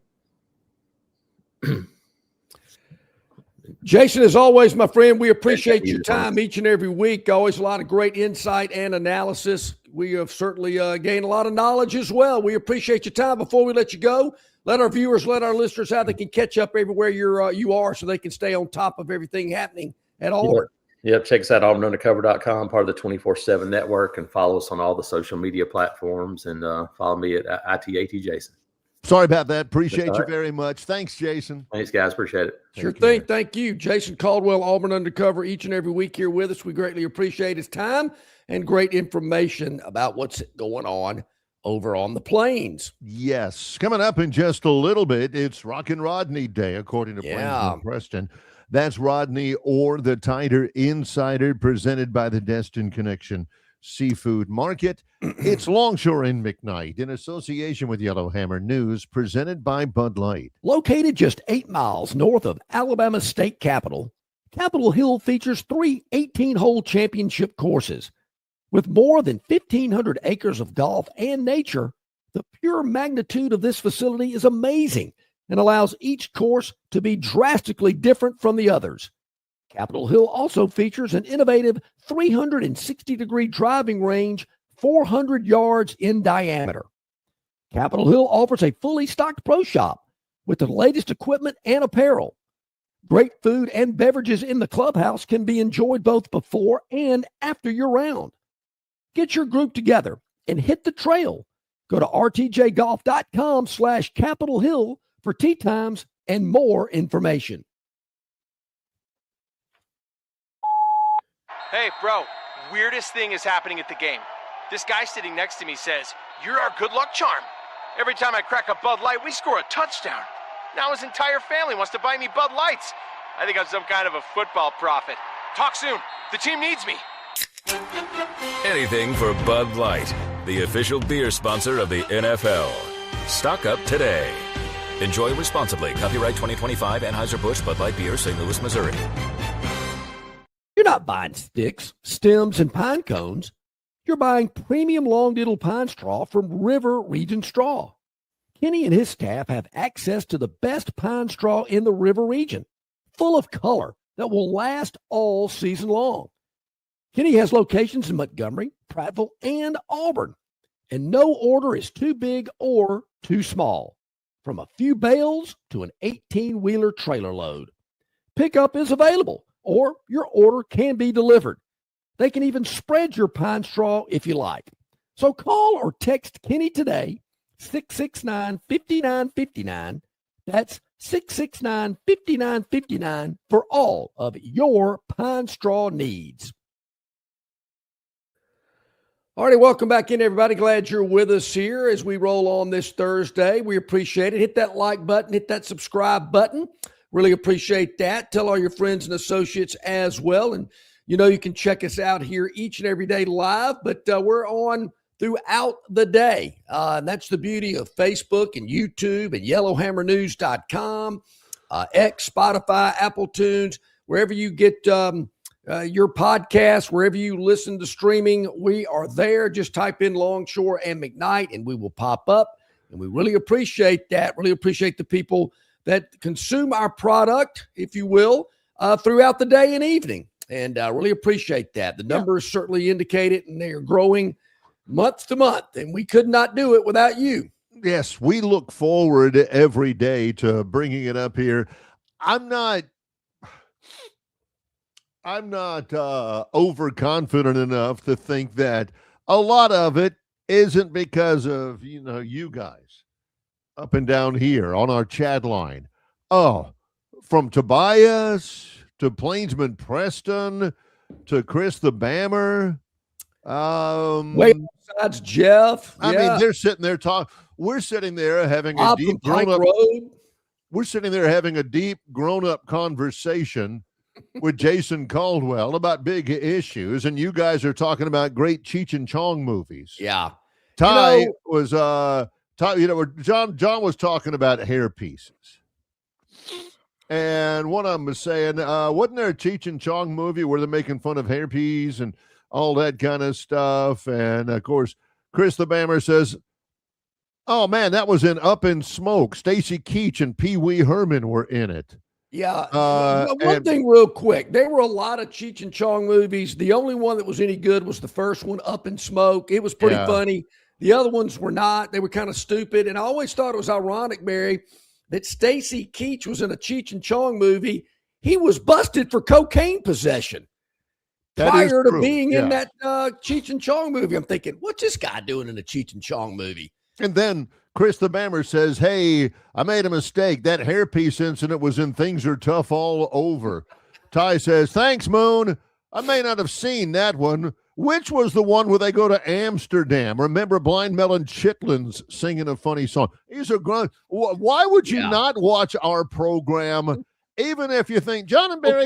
Jason, as always, my friend, we appreciate your time each and every week. Always a lot of great insight and analysis. We have certainly gained a lot of knowledge as well. We appreciate your time. Before we let you go, let our viewers, let our listeners how they can catch up everywhere you are so they can stay on top of everything happening at Auburn. Yep. Check us out, auburnundercover.com, part of the 24/7 network, and follow us on all the social media platforms, and follow me at ITAT Jason. Sorry about that. Appreciate you very much. Thanks, Jason. Thanks, guys. Appreciate it. Sure thing. Thank you. Jason Caldwell, Auburn Undercover, each and every week here with us. We greatly appreciate his time and great information about what's going on over on the plains. Yes. Coming up in just a little bit, it's Rockin' Rodney Day, according to Plains Preston. That's Rodney or the Tider Insider, presented by the Destin Connection Seafood Market. It's Longshore McKnight in association with Yellowhammer News, presented by Bud Light. Located just 8 miles north of Alabama's state capital, Capitol Hill features 3 18-hole championship courses. With more than 1,500 acres of golf and nature, the pure magnitude of this facility is amazing and allows each course to be drastically different from the others. Capitol Hill also features an innovative 360-degree driving range, 400 yards in diameter. Capitol Hill offers a fully stocked pro shop with the latest equipment and apparel. Great food and beverages in the clubhouse can be enjoyed both before and after your round. Get your group together and hit the trail. Go to rtjgolf.com/Capitol Hill for tee times and more information. Hey, bro, weirdest thing is happening at the game. This guy sitting next to me says, "You're our good luck charm." Every time I crack a Bud Light, we score a touchdown. Now his entire family wants to buy me Bud Lights. I think I'm some kind of a football prophet. Talk soon. The team needs me. Anything for Bud Light, the official beer sponsor of the NFL. Stock up today. Enjoy responsibly. Copyright 2025 Anheuser-Busch Bud Light Beer, St. Louis, Missouri. You're not buying sticks, stems, and pine cones. You're buying premium long-diddle pine straw from River Region Straw. Kenny and his staff have access to the best pine straw in the River region, full of color that will last all season long. Kenny has locations in Montgomery, Prattville, and Auburn, and no order is too big or too small, from a few bales to an 18-wheeler trailer load. Pickup is available, or your order can be delivered. They can even spread your pine straw if you like. So call or text Kenny today, 669-5959. That's 669-5959 for all of your pine straw needs. All righty, welcome back in, everybody. Glad you're with us here as we roll on this Thursday. We appreciate it. Hit that like button, hit that subscribe button. Really appreciate that. Tell all your friends and associates as well. And you know you can check us out here each and every day live, but we're on throughout the day. And that's the beauty of Facebook and YouTube and YellowhammerNews.com. X, Spotify, Apple Tunes, wherever you get your podcast, wherever you listen to streaming, we are there. Just type in Longshore and McKnight, and we will pop up. And we really appreciate that. Really appreciate the people that consume our product, if you will, throughout the day and evening. And really appreciate that. The numbers certainly indicate it, and they are growing month to month. And we could not do it without you. Yes, we look forward every day to bringing it up here. I'm not overconfident enough to think that a lot of it isn't because of, you guys up and down here on our chat line. Oh, from Tobias to Plainsman Preston to Chris the Bammer. Wait, besides Jeff. I mean, they're sitting there talking. We're sitting there having a deep grown-up. We're sitting there having a deep grown-up conversation with Jason Caldwell about big issues, and you guys are talking about great Cheech and Chong movies. Yeah. John was talking about hair pieces. And one of them was saying, wasn't there a Cheech and Chong movie where they're making fun of hairpiece and all that kind of stuff? And, of course, Chris the Bammer says, oh, man, that was in Up in Smoke. Stacy Keach and Pee Wee Herman were in it. Yeah. One thing real quick. There were a lot of Cheech and Chong movies. The only one that was any good was the first one, Up in Smoke. It was pretty funny. The other ones were not. They were kind of stupid. And I always thought it was ironic, Barry, that Stacy Keach was in a Cheech and Chong movie. He was busted for cocaine possession prior to being in that Cheech and Chong movie. I'm thinking, what's this guy doing in a Cheech and Chong movie? And then Chris the Bammer says, hey, I made a mistake. That hairpiece incident was in Things Are Tough All Over. Ty says, thanks, Moon. I may not have seen that one. Which was the one where they go to Amsterdam? Remember Blind Melon Chitlins singing a funny song? These are great. Why would you not watch our program, even if you think, John and Barry,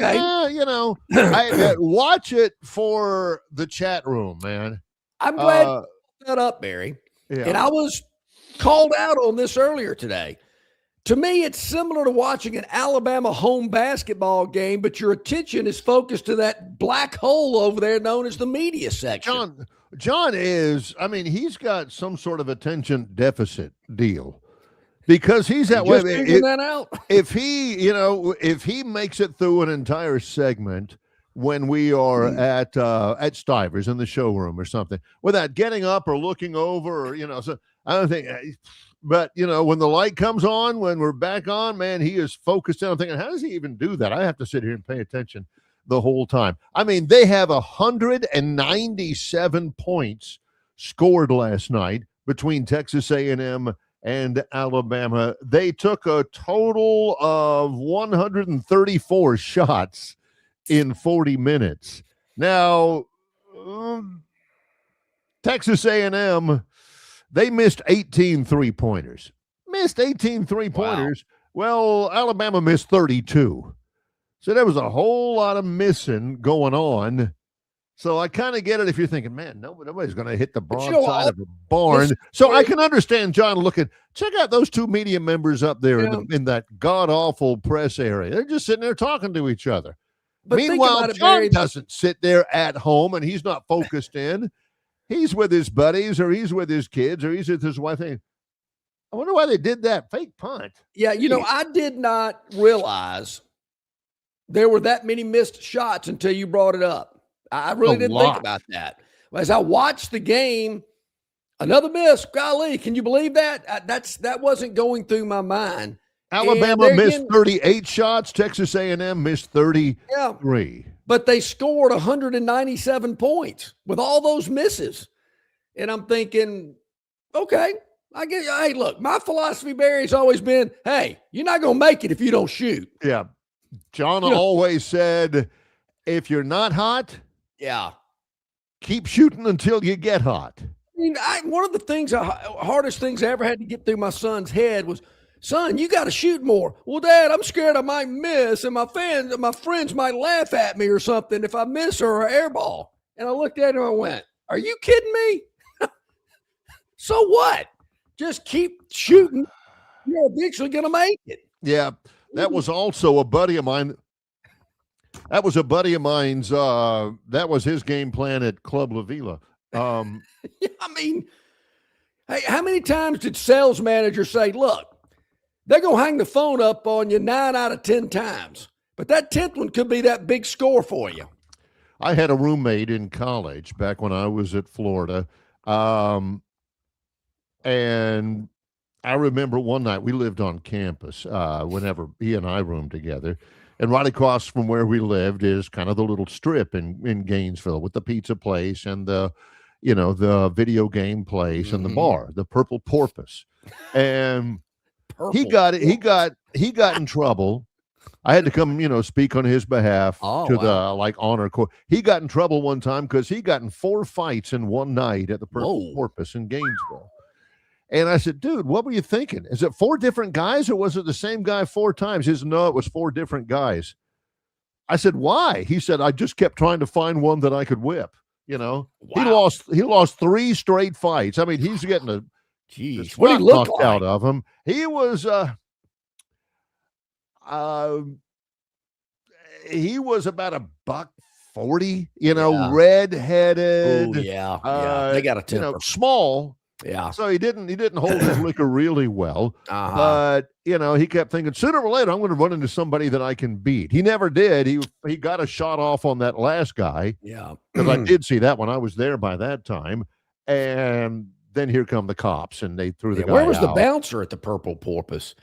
watch it for the chat room, man. I'm glad you brought that up, Barry. Yeah. And I was called out on this earlier today. To me, it's similar to watching an Alabama home basketball game, but your attention is focused to that black hole over there known as the media section. John is, I mean, he's got some sort of attention deficit deal because he's that way. Figuring that out. If he makes it through an entire segment when we are at Stivers in the showroom or something, without getting up or looking over, or, so I don't think. But, when the light comes on, when we're back on, man, he is focused in. I'm thinking, how does he even do that? I have to sit here and pay attention the whole time. I mean, they have 197 points scored last night between Texas A&M and Alabama. They took a total of 134 shots in 40 minutes. Now, Texas A&M, they missed 18 three-pointers. Wow. Well, Alabama missed 32. So there was a whole lot of missing going on. So I kind of get it if you're thinking, man, nobody's going to hit the broadside of a barn. So I can understand John looking, check out those two media members up there in that god-awful press area. They're just sitting there talking to each other. But meanwhile, John doesn't sit there at home and he's not focused in. He's with his buddies or he's with his kids or he's with his wife. I wonder why they did that fake punt. Yeah, I did not realize there were that many missed shots until you brought it up. I really didn't think about that. As I watched the game, another miss. Golly, can you believe that? That wasn't going through my mind. Alabama missed 38 shots. Texas A&M missed 33. Yeah, but they scored 197 points with all those misses. And I'm thinking, okay, hey, look, my philosophy, Barry, has always been, hey, you're not going to make it if you don't shoot. Yeah. John always said, if you're not hot, keep shooting until you get hot. I mean, one of the hardest things I ever had to get through my son's head was, son, you got to shoot more. Well, Dad, I'm scared I might miss, and my friends might laugh at me or something if I miss or air ball. And I looked at him and I went, are you kidding me? So what? Just keep shooting. You're eventually going to make it. Yeah. That was also a buddy of mine. That was a buddy of mine's. That was his game plan at Club La Vila. I mean, hey, how many times did sales managers say, look, they're going to hang the phone up on you 9 out of 10 times, but that 10th one could be that big score for you. I had a roommate in college back when I was at Florida. And I remember one night we lived on campus whenever he and I roomed together. And right across from where we lived is kind of the little strip in Gainesville with the pizza place and the video game place and the bar, the Purple Porpoise. And he got in trouble. I had to come, speak on his behalf the honor court. He got in trouble one time because he got in 4 fights in one night at the Purple Porpoise in Gainesville. And I said, dude, what were you thinking? Is it 4 different guys or was it the same guy 4 times? He said, no, it was 4 different guys. I said, why? He said, I just kept trying to find one that I could whip. Wow. He lost 3 straight fights. I mean, he's getting what did he look like? Out of him. He was about $140, red-headed. Oh, yeah. They got a temper. Small. Yeah. So he didn't hold his liquor really well. But, he kept thinking sooner or later I'm going to run into somebody that I can beat. He never did. He got a shot off on that last guy. Yeah. Because I did see that when I was there by that time. And then here come the cops and they threw the guy Where was out. the bouncer at the Purple Porpoise?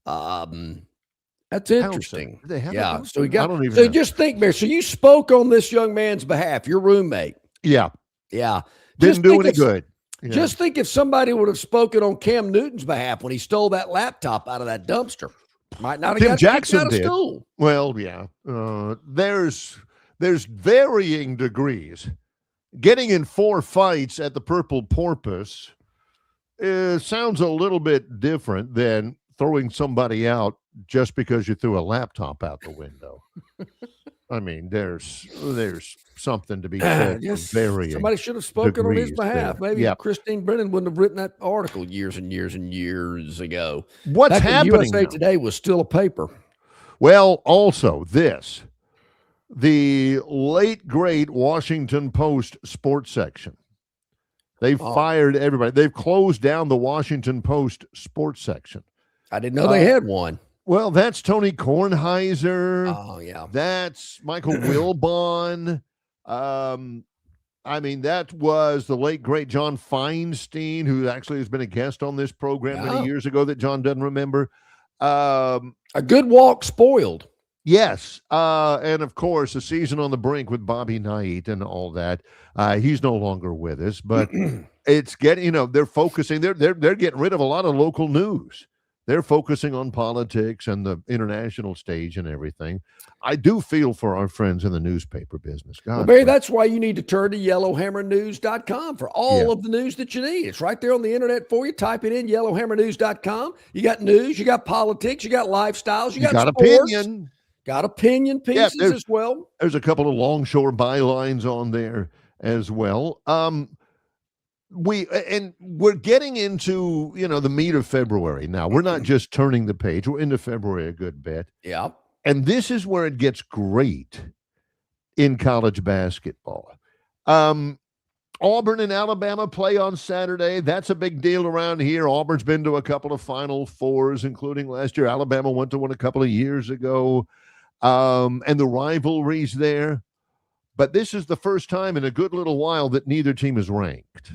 That's interesting. Did they have yeah. a So he I don't even know. just think, Bear. So you spoke on this young man's behalf, your roommate. Yeah. Yeah. Didn't do any good. Yeah. Just think if somebody would have spoken on Cam Newton's behalf when he stole that laptop out of that dumpster. Might not have Tim got Jackson kicked out of did. school. Well, yeah. There's varying degrees. Getting in 4 fights at the Purple Porpoise sounds a little bit different than throwing somebody out just because you threw a laptop out the window. I mean, there's something to be said. Somebody should have spoken on his behalf. Maybe Christine Brennan wouldn't have written that article years and years and years ago. What's Back happening when USA now? Today was still a paper. Well, also the late great Washington Post sports section. They've fired everybody. They've closed down the Washington Post sports section. I didn't know they had one. Well, that's Tony Kornheiser. Oh, yeah. That's Michael Wilbon. That was the late, great John Feinstein, who actually has been a guest on this program many years ago that John doesn't remember. A good walk spoiled. Yes. And, of course, a season on the brink with Bobby Knight and all that. He's no longer with us. But it's getting, they're focusing. They're getting rid of a lot of local news. They're focusing on politics and the international stage and everything. I do feel for our friends in the newspaper business. God, well, Barry, that's why you need to turn to yellowhammernews.com for all of the news that you need. It's right there on the internet for you. Type it in, yellowhammernews.com. You got news, you got politics, you got lifestyles, you got sports, opinion. Got opinion pieces as well. There's a couple of Longshore bylines on there as well. We're getting into, the meat of February now. We're not just turning the page. We're into February a good bit. Yeah. And this is where it gets great in college basketball. Auburn and Alabama play on Saturday. That's a big deal around here. Auburn's been to a couple of Final Fours, including last year. Alabama went to one a couple of years ago. And the rivalry's there. But this is the first time in a good little while that neither team is ranked.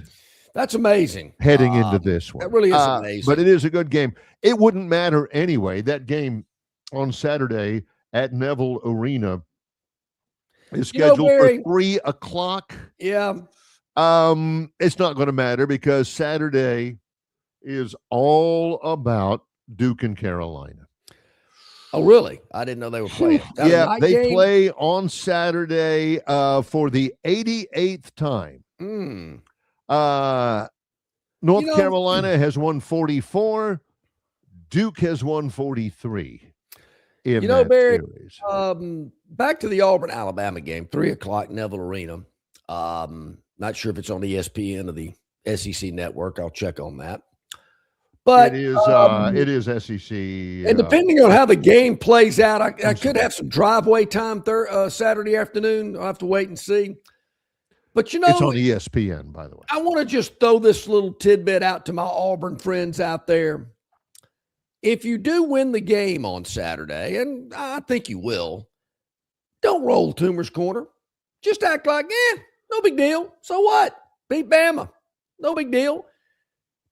That's amazing. Heading into this one. That really is amazing. But it is a good game. It wouldn't matter anyway. That game on Saturday at Neville Arena is scheduled for 3 o'clock. Yeah. It's not going to matter because Saturday is all about Duke and Carolina. Oh, really? I didn't know they were playing. They play on Saturday for the 88th time. North Carolina has won 44. Duke has won 43 in that Barry, series. Back to the Auburn-Alabama game, 3 o'clock, Neville Arena. Not sure if it's on ESPN or the SEC network. I'll check on that. But it is SEC. And depending on how the game plays out, I could have some driveway time Saturday afternoon. I'll have to wait and see. But, it's on ESPN, by the way. I want to just throw this little tidbit out to my Auburn friends out there. If you do win the game on Saturday, and I think you will, don't roll Toomer's corner. Just act like, no big deal. So what? Beat Bama. No big deal.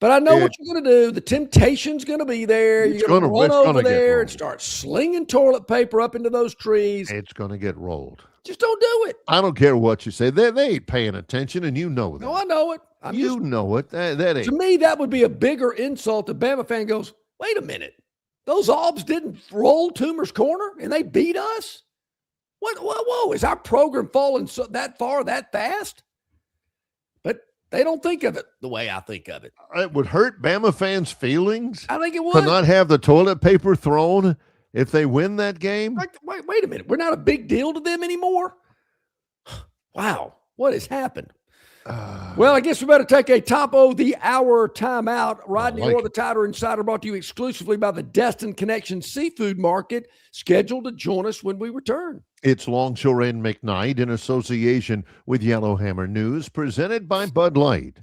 But I know what you're going to do. The temptation's going to be there. You're going to run over there and start slinging toilet paper up into those trees. It's going to get rolled. Just don't do it. I don't care what you say. They ain't paying attention, and you know that. No, I know it. Know it. That ain't. To me, that would be a bigger insult. The Bama fan goes, wait a minute. Those Aubs didn't roll Toomer's corner, and they beat us? Whoa, is our program falling that far that fast? But they don't think of it the way I think of it. It would hurt Bama fans' feelings. I think it would. To not have the toilet paper thrown if they win that game. Wait a minute. We're not a big deal to them anymore? Wow. What has happened? Well, I guess we better take a top of the hour timeout. Rodney Orr, the Tider Insider, brought to you exclusively by the Destin Connection Seafood Market, scheduled to join us when we return. It's Longshore and McKnight in association with Yellowhammer News, presented by Bud Light.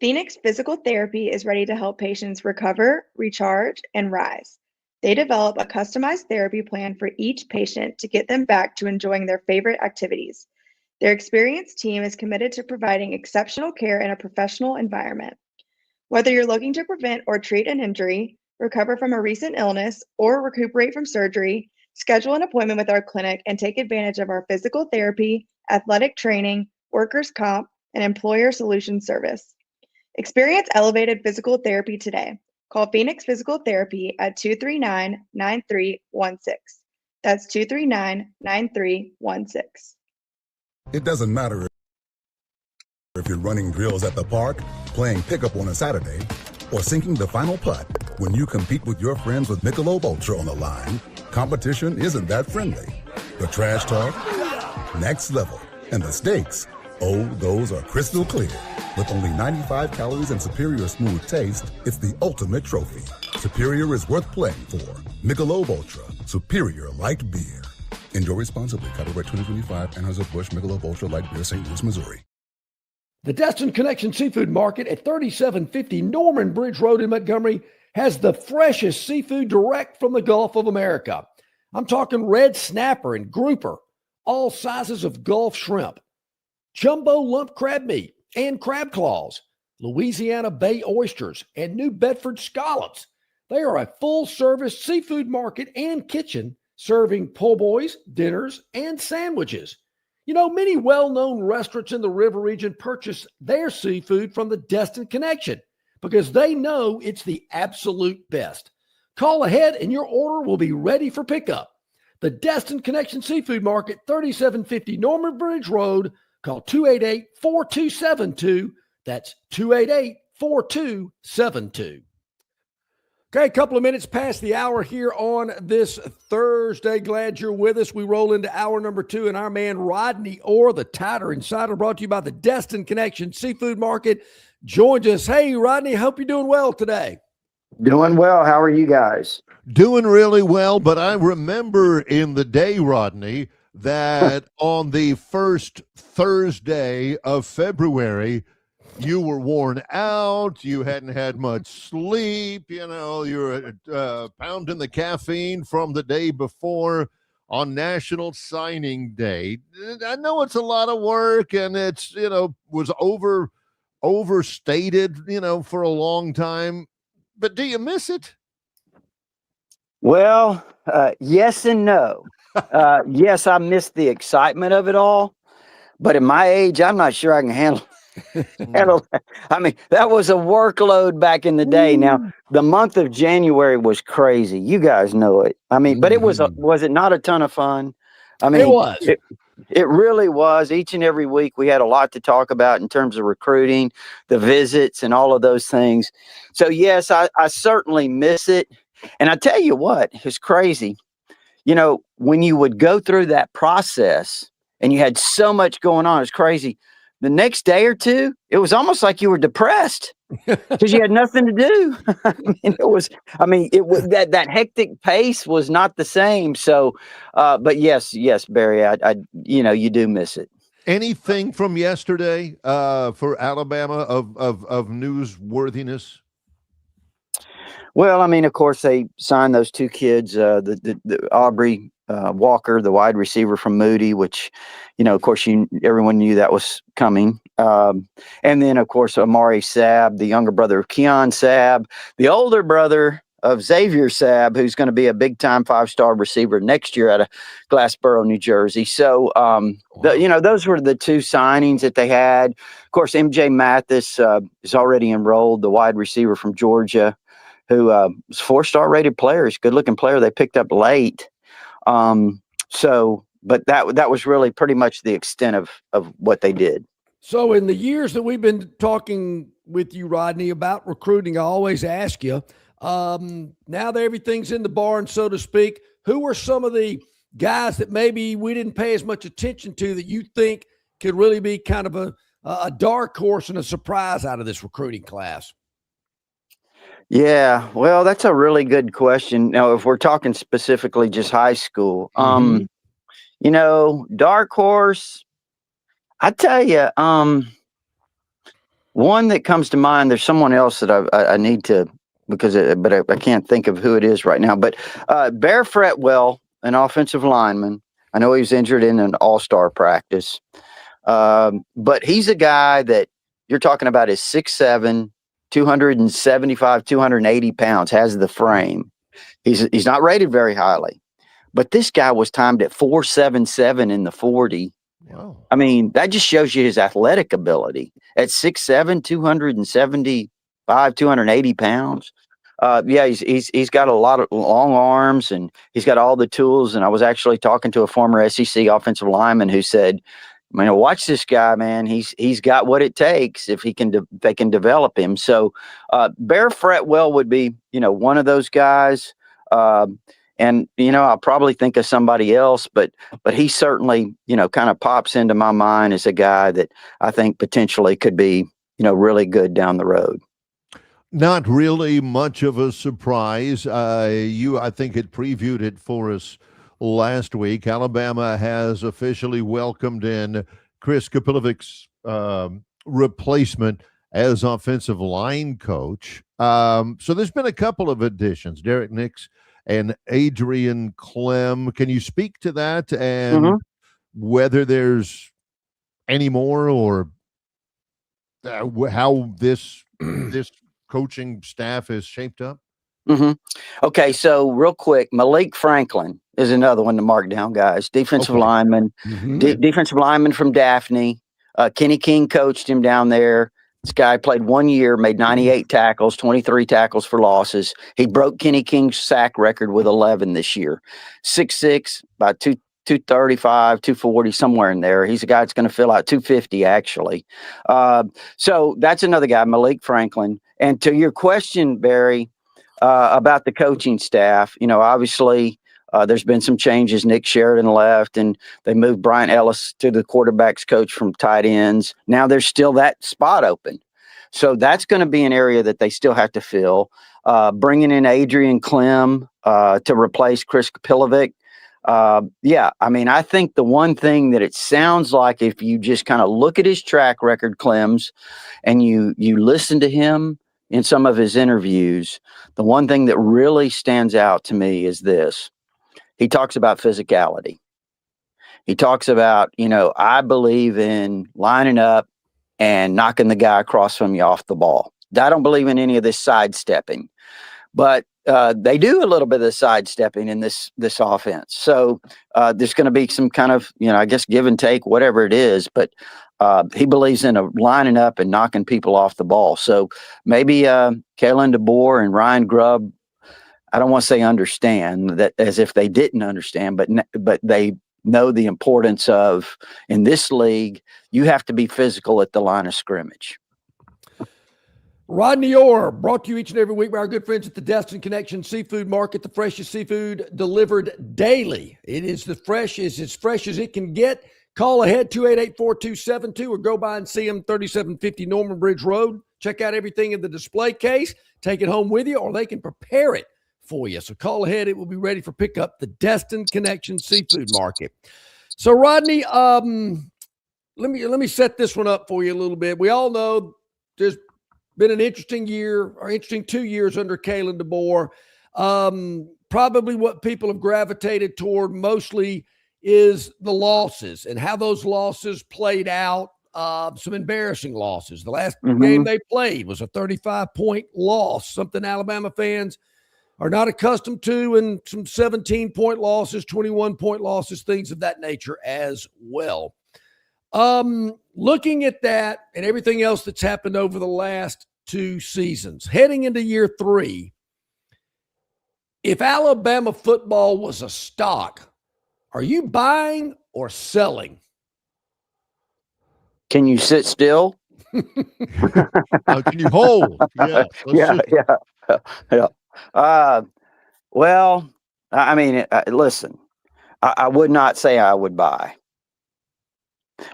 Phoenix Physical Therapy is ready to help patients recover, recharge, and rise. They develop a customized therapy plan for each patient to get them back to enjoying their favorite activities. Their experienced team is committed to providing exceptional care in a professional environment. Whether you're looking to prevent or treat an injury, recover from a recent illness, or recuperate from surgery, schedule an appointment with our clinic and take advantage of our physical therapy, athletic training, workers' comp, and employer solutions service. Experience elevated physical therapy today. Call Phoenix Physical Therapy at 239-9316. That's 239-9316. It doesn't matter if you're running drills at the park, playing pickup on a Saturday, or sinking the final putt. When you compete with your friends with Michelob Ultra on the line, competition isn't that friendly. The trash talk, next level, and the stakes, those are crystal clear. With only 95 calories and superior smooth taste, it's the ultimate trophy. Superior is worth playing for. Michelob Ultra, superior light beer. Enjoy responsibly. Copyright 2025, Anheuser-Busch Michelob Ultra Light Beer, St. Louis, Missouri. The Destin Connection Seafood Market at 3750 Norman Bridge Road in Montgomery has the freshest seafood direct from the Gulf of America. I'm talking red snapper and grouper, all sizes of Gulf shrimp, jumbo lump crab meat and crab claws, Louisiana Bay oysters, and New Bedford scallops. They are a full-service seafood market and kitchen serving po' boys, dinners, and sandwiches. You know, many well-known restaurants in the river region purchase their seafood from the Destin Connection because they know it's the absolute best. Call ahead and your order will be ready for pickup. The Destin Connection Seafood Market, 3750 Norman Bridge Road. Call 288-4272. That's 288-4272. Okay, a couple of minutes past the hour here on this Thursday. Glad you're with us. We roll into hour number 2, and our man Rodney Orr, the Tider Insider, brought to you by the Destin Connection Seafood Market, joins us. Hey, Rodney, hope you're doing well today. Doing well. How are you guys? Doing really well, but I remember in the day, Rodney, that on the first Thursday of February, you were worn out. You hadn't had much sleep. You know, you were pounding the caffeine from the day before on National Signing Day. I know it's a lot of work, and it's, you know, was overstated, you know, for a long time. But do you miss it? Well, yes and no. Yes, I miss the excitement of it all. But at my age, I'm not sure I can handle I mean, that was a workload back in the day. Now, the month of January was crazy. You guys know it. I mean, but it was it not a ton of fun? I mean, it was. It really was. Each and every week we had a lot to talk about in terms of recruiting, the visits, and all of those things. So, yes, I certainly miss it. And I tell you what, it's crazy. You know, when you would go through that process and you had so much going on, it's crazy. The next day or two, it was almost like you were depressed. because you had nothing to do. That hectic pace was not the same. So, but yes, Barry, I you do miss it. Anything from yesterday for Alabama of newsworthiness? Well, of course, they signed those two kids, the Aubrey Walker, the wide receiver from Moody, which, of course, everyone knew that was coming. And then, of course, Amari Sabb, the younger brother of Keon Sabb, the older brother of Xavier Sabb, who's going to be a big-time 5-star receiver next year out of Glassboro, New Jersey. So, those were the two signings that they had. Of course, MJ Mathis is already enrolled, the wide receiver from Georgia, who was a 4-star rated player. He's a good-looking player they picked up late. But that was really pretty much the extent of what they did. So in the years that we've been talking with you, Rodney, about recruiting, I always ask you, now that everything's in the barn, so to speak, who were some of the guys that maybe we didn't pay as much attention to that you think could really be kind of a dark horse and a surprise out of this recruiting class? Yeah, well, that's a really good question. Now, if we're talking specifically just high school, dark horse, I tell you, one that comes to mind, there's someone else that I need to, but I can't think of who it is right now, but Bear Fretwell, an offensive lineman. I know he was injured in an all-star practice, but he's a guy that you're talking about is 6'7", 275, 280 pounds, has the frame. He's not rated very highly, but this guy was timed at 4.77 in the 40. Wow. That just shows you his athletic ability at 6'7", 275, 280 pounds. He's got a lot of long arms and he's got all the tools. And I was actually talking to a former SEC offensive lineman who said, watch this guy, man. He's got what it takes if they can develop him. So Bear Fretwell would be, one of those guys. And I'll probably think of somebody else, but he certainly, kind of pops into my mind as a guy that I think potentially could be, really good down the road. Not really much of a surprise. I think it previewed it for us last week. Alabama has officially welcomed in Chris Kapilovic's replacement as offensive line coach. So there's been a couple of additions, Derek Nix and Adrian Clem. Can you speak to that and whether there's any more or how this coaching staff is shaped up? Okay, so real quick, Malik Franklin is another one to mark down, guys. Defensive lineman, defensive lineman from Daphne. Kenny King coached him down there. This guy played 1 year, made 98 tackles, 23 tackles for losses. He broke Kenny King's sack record with 11 this year. 6'6", about 235, 240, somewhere in there. He's a guy that's going to fill out 250, actually. So that's another guy, Malik Franklin. And to your question, Barry, about the coaching staff, obviously there's been some changes. Nick Sheridan left, and they moved Brian Ellis to the quarterbacks coach from tight ends. Now there's still that spot open. So that's going to be an area that they still have to fill. Bringing in Adrian Clem to replace Chris Kapilovic. I think the one thing that it sounds like, if you just kind of look at his track record, Clem's, and you listen to him in some of his interviews, the one thing that really stands out to me is this. He talks about physicality. He talks about, I believe in lining up and knocking the guy across from you off the ball. I don't believe in any of this sidestepping, but they do a little bit of the sidestepping in this offense. So there's going to be some kind of, give and take, whatever it is. But he believes in lining up and knocking people off the ball. So maybe Kalen DeBoer and Ryan Grubb, I don't want to say understand that as if they didn't understand, but they know the importance of, in this league, you have to be physical at the line of scrimmage. Rodney Orr, brought to you each and every week by our good friends at the Destin Connection Seafood Market, the freshest seafood delivered daily. It is as fresh as it can get. Call ahead, 288-4272, or go by and see them, 3750 Norman Bridge Road, check out everything in the display case, take it home with you, or they can prepare it for you. So call ahead. It will be ready for pickup. The Destin Connection Seafood Market. So, Rodney, let me set this one up for you a little bit. We all know there's been an interesting 2 years under Kalen DeBoer. Probably what people have gravitated toward mostly is the losses and how those losses played out. Some embarrassing losses. The last game they played was a 35-point loss, something Alabama fans are not accustomed to, and some 17-point losses, 21-point losses, things of that nature as well. Looking at that and everything else that's happened over the last 2 seasons, heading into year 3, if Alabama football was a stock, are you buying or selling? Can you sit still? Can you hold? Yeah. Well, I mean, listen, I would not say I would buy.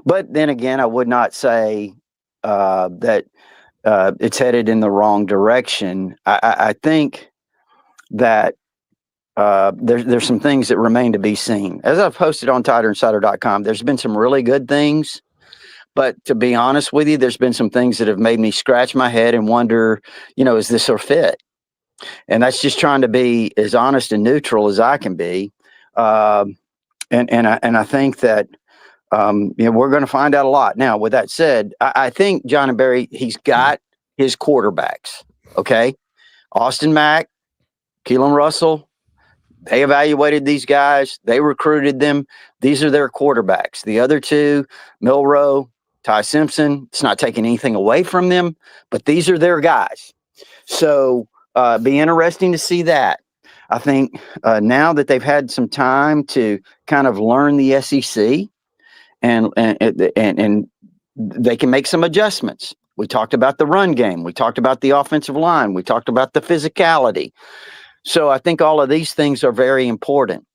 But then again, I would not say that it's headed in the wrong direction. I think that there's some things that remain to be seen. As I've posted on TigerInsider.com, there's been some really good things. But to be honest with you, there's been some things that have made me scratch my head and wonder, is this a fit? And that's just trying to be as honest and neutral as I can be. And I think that we're going to find out a lot. Now, with that said, I think John and Barry, he's got his quarterbacks. Okay, Austin Mack, Keelan Russell. They evaluated these guys. They recruited them. These are their quarterbacks. The other two, Milroe, Ty Simpson, it's not taking anything away from them, but these are their guys. So be interesting to see that. I think now that they've had some time to kind of learn the SEC and they can make some adjustments. We talked about the run game. We talked about the offensive line. We talked about the physicality. So I think all of these things are very important.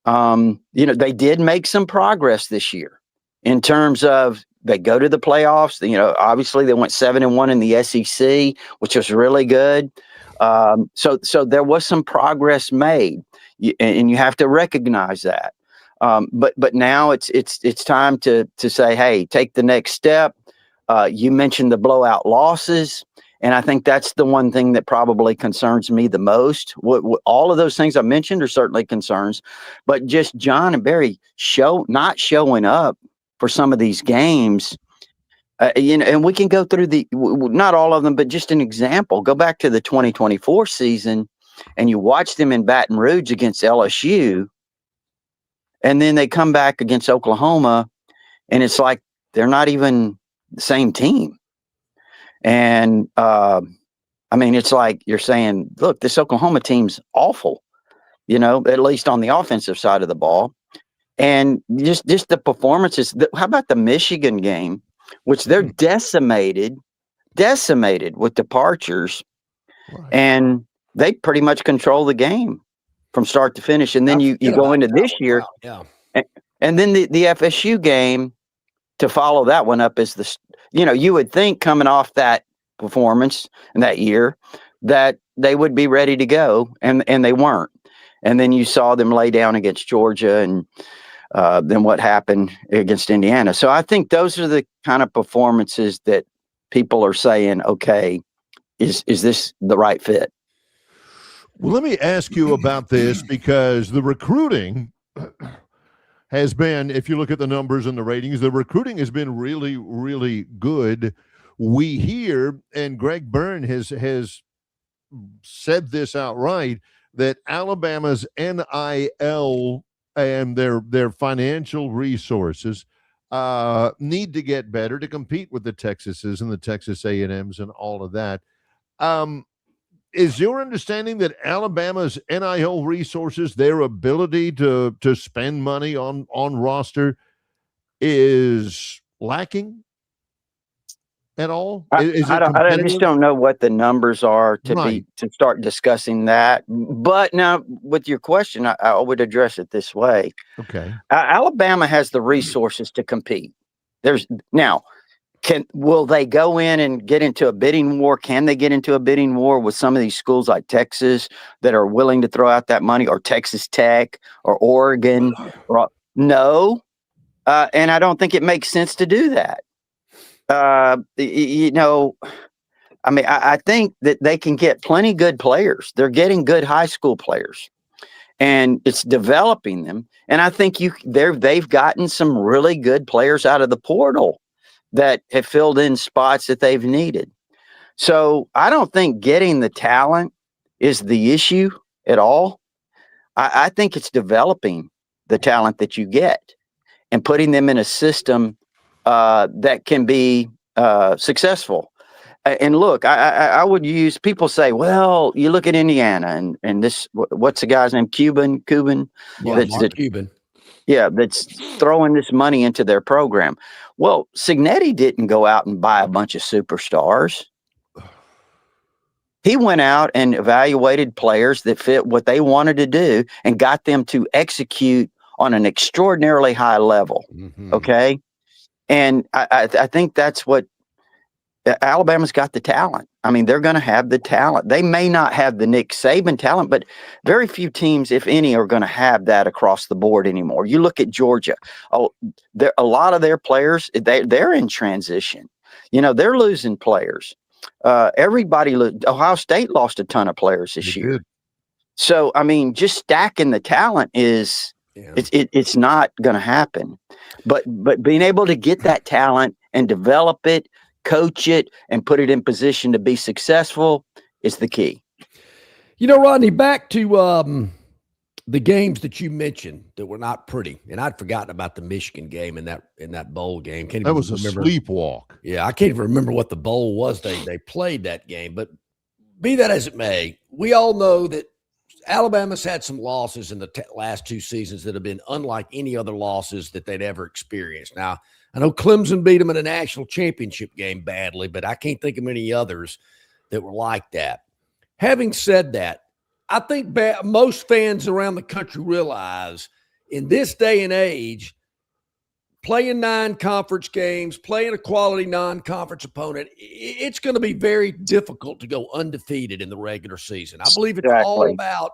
They did make some progress this year in terms of they go to the playoffs. Obviously they went 7-1 in the SEC, which was really good. So there was some progress made, and you have to recognize that. But now it's time to say, hey, take the next step. You mentioned the blowout losses. And I think that's the one thing that probably concerns me the most. All of those things I mentioned are certainly concerns, but just John and Barry not showing up for some of these games, and we can go through not all of them, but just an example. Go back to the 2024 season, and you watch them in Baton Rouge against LSU, and then they come back against Oklahoma, and it's like they're not even the same team. And it's like you're saying, look, this Oklahoma team's awful, at least on the offensive side of the ball. And just the performances. How about the Michigan game, which they're decimated with departures, and they pretty much control the game from start to finish. And then you go into this year, and then the FSU game to follow that one up is you would think coming off that performance in that year that they would be ready to go, and they weren't. And then you saw them lay down against Georgia, and then what happened against Indiana. So I think those are the kind of performances that people are saying, okay, is this the right fit? Well, let me ask you about this, because the recruiting has been, if you look at the numbers and the ratings, the recruiting has been really, really good. We hear, and Greg Byrne has said this outright, that Alabama's NIL and their financial resources need to get better to compete with the Texases and the Texas A&Ms and all of that. Is your understanding that Alabama's NIL resources, their ability to spend money on roster, is lacking at all? I just don't know what the numbers are to start discussing that. But now, with your question, I would address it this way. Okay. Alabama has the resources to compete. Will they go in and get into a bidding war? Can they get into a bidding war with some of these schools like Texas that are willing to throw out that money, or Texas Tech or Oregon? No. And I don't think it makes sense to do that. I think that they can get plenty good players. They're getting good high school players, and it's developing them. And I think they've gotten some really good players out of the portal that have filled in spots that they've needed. So I don't think getting the talent is the issue at all. I think it's developing the talent that you get and putting them in a system that can be successful. And look, I would use, people say, well, you look at Indiana and this, what's the guy's name? Cuban. Yeah, Mark Cuban. Yeah, that's throwing this money into their program. Well, Cignetti didn't go out and buy a bunch of superstars. He went out and evaluated players that fit what they wanted to do and got them to execute on an extraordinarily high level. Mm-hmm. Okay. And I think that's what Alabama's got, the talent. I mean, they're going to have the talent. They may not have the Nick Saban talent, but very few teams, if any, are going to have that across the board anymore. You look at Georgia. A lot of their players, they're in transition. They're losing players. Ohio State lost a ton of players this year. Did. So, I mean, just stacking the talent is it's not going to happen. But being able to get that talent and develop it, coach it, and put it in position to be successful is the key. Rodney, back to the games that you mentioned that were not pretty, and I'd forgotten about the Michigan game in that bowl game. That was a sleepwalk. Yeah, I can't even remember what the bowl was they played that game. But be that as it may, we all know that Alabama's had some losses in the last two seasons that have been unlike any other losses that they'd ever experienced. Now, I know Clemson beat them in a national championship game badly, but I can't think of many others that were like that. Having said that, I think most fans around the country realize in this day and age, playing 9 conference games, playing a quality non-conference opponent, it's going to be very difficult to go undefeated in the regular season. I believe it's all about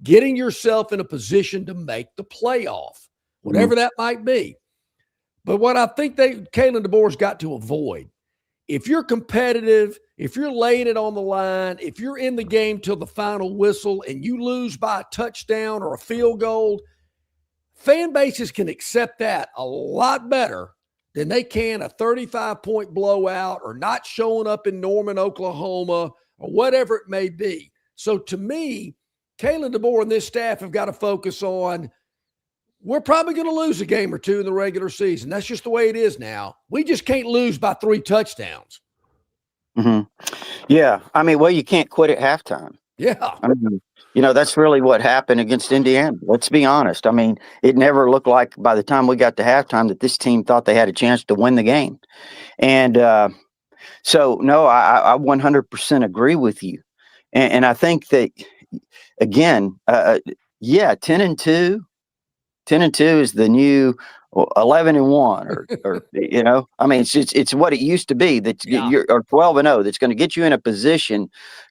getting yourself in a position to make the playoff, whatever that might be. But what I think Kalen DeBoer's got to avoid, if you're competitive, if you're laying it on the line, if you're in the game till the final whistle and you lose by a touchdown or a field goal, fan bases can accept that a lot better than they can a 35-point blowout or not showing up in Norman, Oklahoma, or whatever it may be. So to me, Kalen DeBoer and this staff have got to focus on, we're probably going to lose a game or two in the regular season. That's just the way it is now. We just can't lose by 3 touchdowns. Mm-hmm. Yeah. I mean, well, you can't quit at halftime. Yeah. I mean, that's really what happened against Indiana. Let's be honest. I mean, it never looked like by the time we got to halftime that this team thought they had a chance to win the game. And so, no, I 100% agree with you. And I think that, again, 10-2. 10-2 is the new 11-1, or I mean, it's what it used to be, that you're, or 12-0, that's going to get you in a position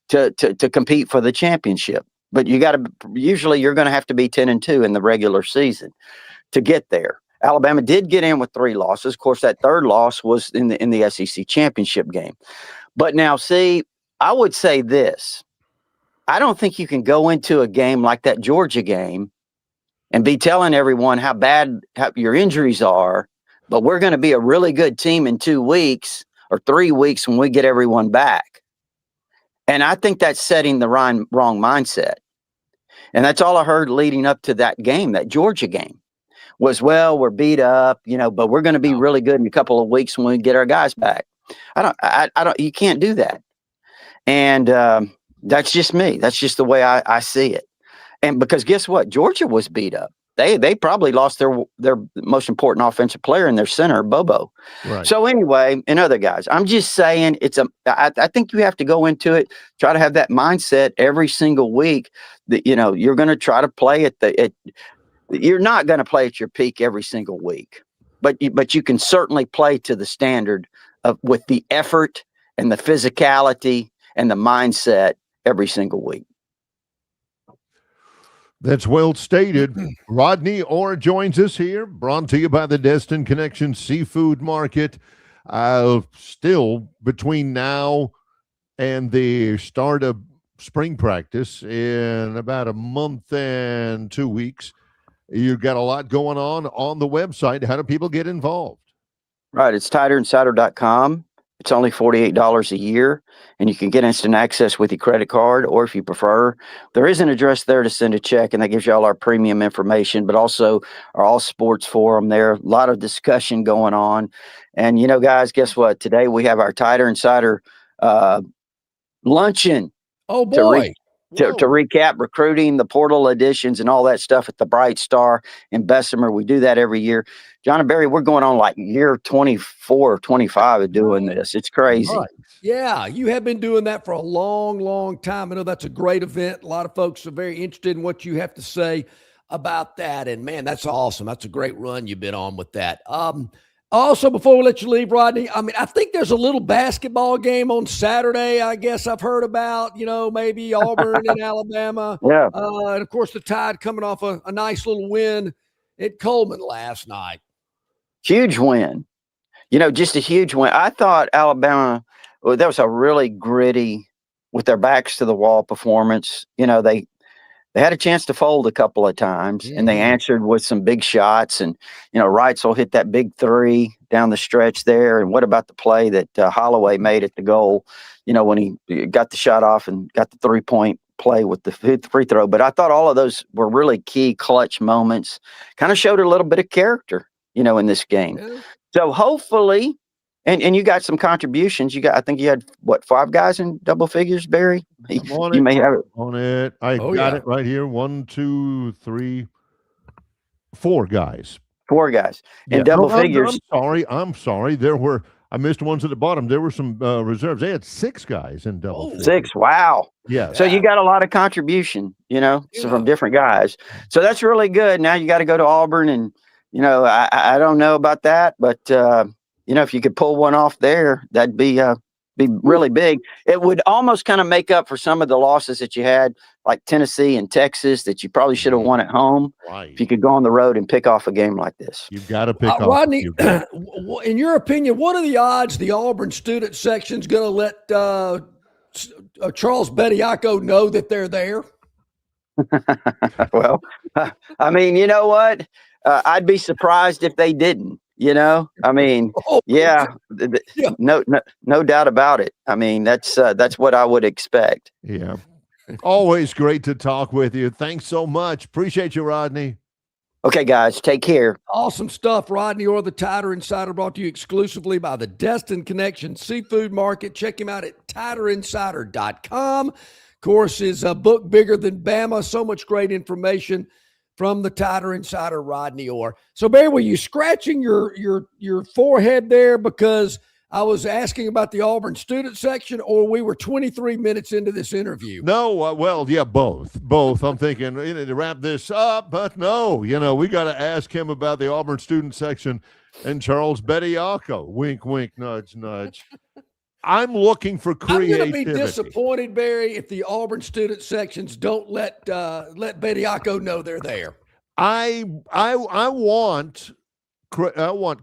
to compete for the championship. But usually you're going to have to be 10-2 in the regular season to get there. Alabama did get in with 3 losses. Of course, that third loss was in the SEC championship game. But now, see, I would say this: I don't think you can go into a game like that Georgia game and be telling everyone how bad your injuries are, but we're going to be a really good team in 2 weeks or 3 weeks when we get everyone back. And I think that's setting the wrong mindset. And that's all I heard leading up to that game, that Georgia game, was, well, we're beat up, but we're going to be really good in a couple of weeks when we get our guys back. I don't, you can't do that. And that's just me. That's just the way I see it. And because guess what? Georgia was beat up. They probably lost their most important offensive player in their center, Bobo. Right. So anyway, and other guys, I'm just saying I think you have to go into it, try to have that mindset every single week that, you're going to try to play you're not going to play at your peak every single week, but you can certainly play to the standard with the effort and the physicality and the mindset every single week. That's well stated. Rodney Orr joins us here, brought to you by the Destin Connection Seafood Market. Still between now and the start of spring practice in about a month and 2 weeks, you've got a lot going on the website. How do people get involved? Right. It's titerinsider.com. It's only $48 a year, and you can get instant access with your credit card, or if you prefer, there is an address there to send a check, and that gives you all our premium information, but also our all sports forum there. A lot of discussion going on. And, guys, guess what? Today we have our Tighter Insider luncheon. Oh, boy. To recap recruiting, the portal additions, and all that stuff at the Bright Star in Bessemer. We do that every year. John and Barry, we're going on like year 24 or 25 of doing this. It's crazy. Right. Yeah, you have been doing that for a long, long time. I know that's a great event. A lot of folks are very interested in what you have to say about that. And, man, that's awesome. That's a great run you've been on with that. Also, before we let you leave, Rodney, I think there's a little basketball game on Saturday, I guess I've heard about, maybe Auburn and Alabama. Yeah. And, of course, the Tide coming off a nice little win at Coleman last night. Huge win. Just a huge win. I thought Alabama, that was a really gritty, with their backs to the wall performance. They had a chance to fold a couple of times, and they answered with some big shots. And, Reitzel hit that big three down the stretch there. And what about the play that Holloway made at the goal, when he got the shot off and got the 3-point play with the free throw. But I thought all of those were really key clutch moments, kind of showed a little bit of character, in this game. Yeah. So hopefully, and you got some contributions. I think you had 5 guys in double figures, Barry? You may have it. On it. I got it right here. 1, 2, 3, 4 guys. 4 guys in double figures. I'm sorry. I missed ones at the bottom. There were some reserves. They had 6 guys in double figures. 6. Wow. Yeah. So you got a lot of contribution, so from different guys. So that's really good. Now you got to go to Auburn, and I don't know about that, but if you could pull one off there, that'd be really big. It would almost kind of make up for some of the losses that you had, like Tennessee and Texas, that you probably should have won at home. Right. If you could go on the road and pick off a game like this. You've got to pick off. Rodney, in your opinion, what are the odds the Auburn student section's going to let Charles Bediako know that they're there? Well, you know what? I'd be surprised if they didn't. No doubt about it. That's what I would expect. Yeah. Always great to talk with you. Thanks so much. Appreciate you, Rodney. Okay, guys, take care. Awesome stuff. Rodney Orr, the Tighter Insider, brought to you exclusively by the Destin Connection Seafood Market. Check him out at titerinsider.com. Of course, his book, Bigger Than Bama. So much great information from the Tighter Insider, Rodney Orr. So, Barry, were you scratching your forehead there because I was asking about the Auburn student section, or we were 23 minutes into this interview? No, both. I'm thinking to wrap this up, but no, we got to ask him about the Auburn student section and Charles Bediako. Wink, wink, nudge, nudge. I'm looking for creativity. I'm going to be disappointed, Barry, if the Auburn student sections don't let Bediako know they're there. I want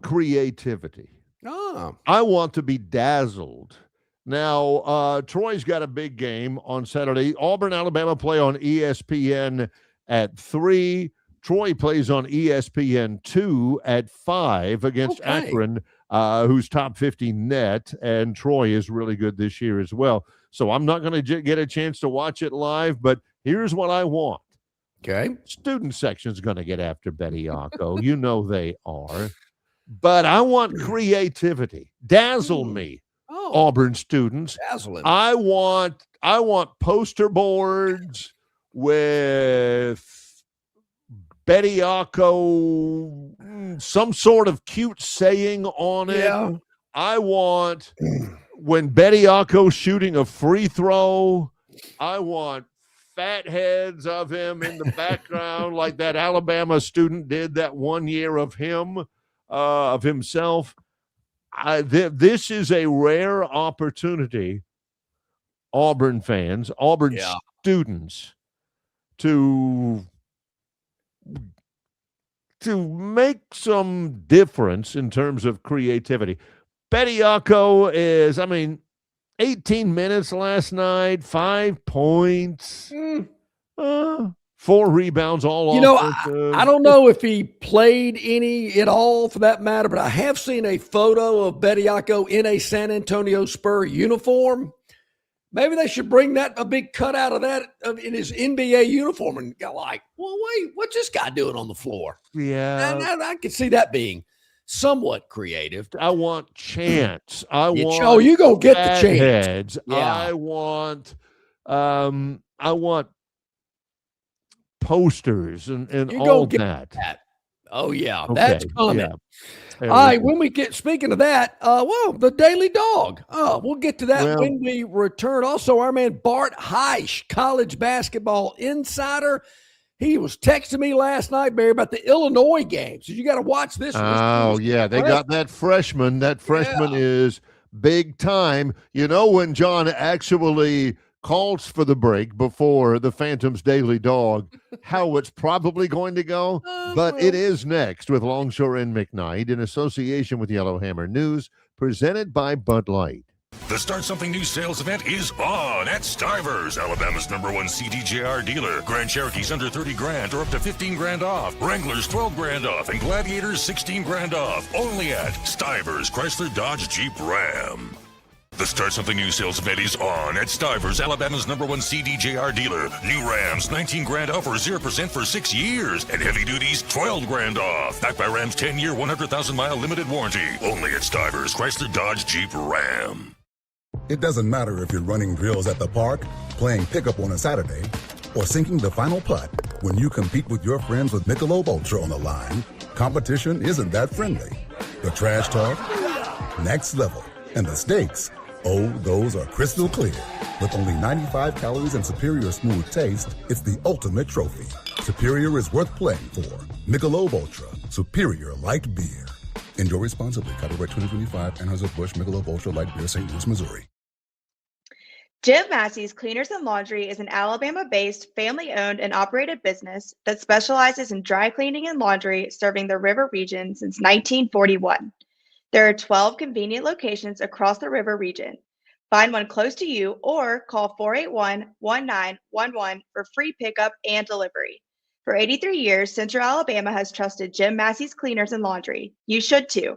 creativity. Oh. I want to be dazzled. Now, Troy's got a big game on Saturday. Auburn, Alabama play on ESPN at 3. Troy plays on ESPN 2 at 5 against Akron, who's top 50 net, and Troy is really good this year as well. So I'm not going to get a chance to watch it live, but here's what I want. Okay. Student section's going to get after Bediako. They are. But I want creativity. Dazzle me, Auburn students. Dazzling. I want poster boards with Bediako, some sort of cute saying on it. Yeah. I want, when Bediako's shooting a free throw, I want fat heads of him in the background like that Alabama student did that one year of him, of himself. this is a rare opportunity, Auburn fans, Auburn students, to make some difference in terms of creativity. Bediako is, 18 minutes last night, 5 points, 4 rebounds, all offensive. I don't know if he played any at all for that matter, but I have seen a photo of Bediako in a San Antonio Spur uniform. Maybe they should bring a big cutout of that in his NBA uniform and go like, well, wait, what's this guy doing on the floor? Yeah. And I could see that being somewhat creative. I want chants. You go get the chants. Heads. Yeah. I want posters and You all go get that. Oh yeah, Okay, that's coming. yeah. All right, when we get speaking of that, the Daily Dog. We'll get to that when we return. Also, our man Bart Heisch, college basketball insider. He was texting me last night, Barry, about the Illinois game. So you got to watch this. Oh, yeah. They got that freshman. That freshman is big time. You know, when John actually calls for the break before the Phantom's Daily Dog, how it's probably going to go. But it is next with Longshore and McKnight in association with Yellowhammer News, presented by Bud Light. The Start Something New sales event is on at Stivers, Alabama's #1 CDJR dealer. Grand Cherokee's under 30 grand or up to 15 grand off. Wranglers 12 grand off and Gladiators 16 grand off. Only at Stivers, Chrysler, Dodge, Jeep, Ram. The Start Something New sales event is on at Stivers, Alabama's #1 CDJR dealer. New Rams 19 grand off or 0% for 6 years. And heavy duties 12 grand off. Backed by Ram's 10-year, 100,000-mile limited warranty. Only at Stivers, Chrysler, Dodge, Jeep, Ram. It doesn't matter if you're running drills at the park, playing pickup on a Saturday, or sinking the final putt. When you compete with your friends with Michelob Ultra on the line, competition isn't that friendly. The trash talk, next level, and the stakes, those are crystal clear. With only 95 calories and superior smooth taste, it's the ultimate trophy. Superior is worth playing for. Michelob Ultra, superior light beer. Enjoy responsibly. Copyright 2025, Anheuser-Busch Michelob Ultra Light Beer, St. Louis, Missouri. Jim Massey's Cleaners and Laundry is an Alabama-based, family-owned and operated business that specializes in dry cleaning and laundry, serving the river region since 1941. There are 12 convenient locations across the river region. Find one close to you or call 481-1911 for free pickup and delivery. For 83 years, Central Alabama has trusted Jim Massey's Cleaners and Laundry. You should too.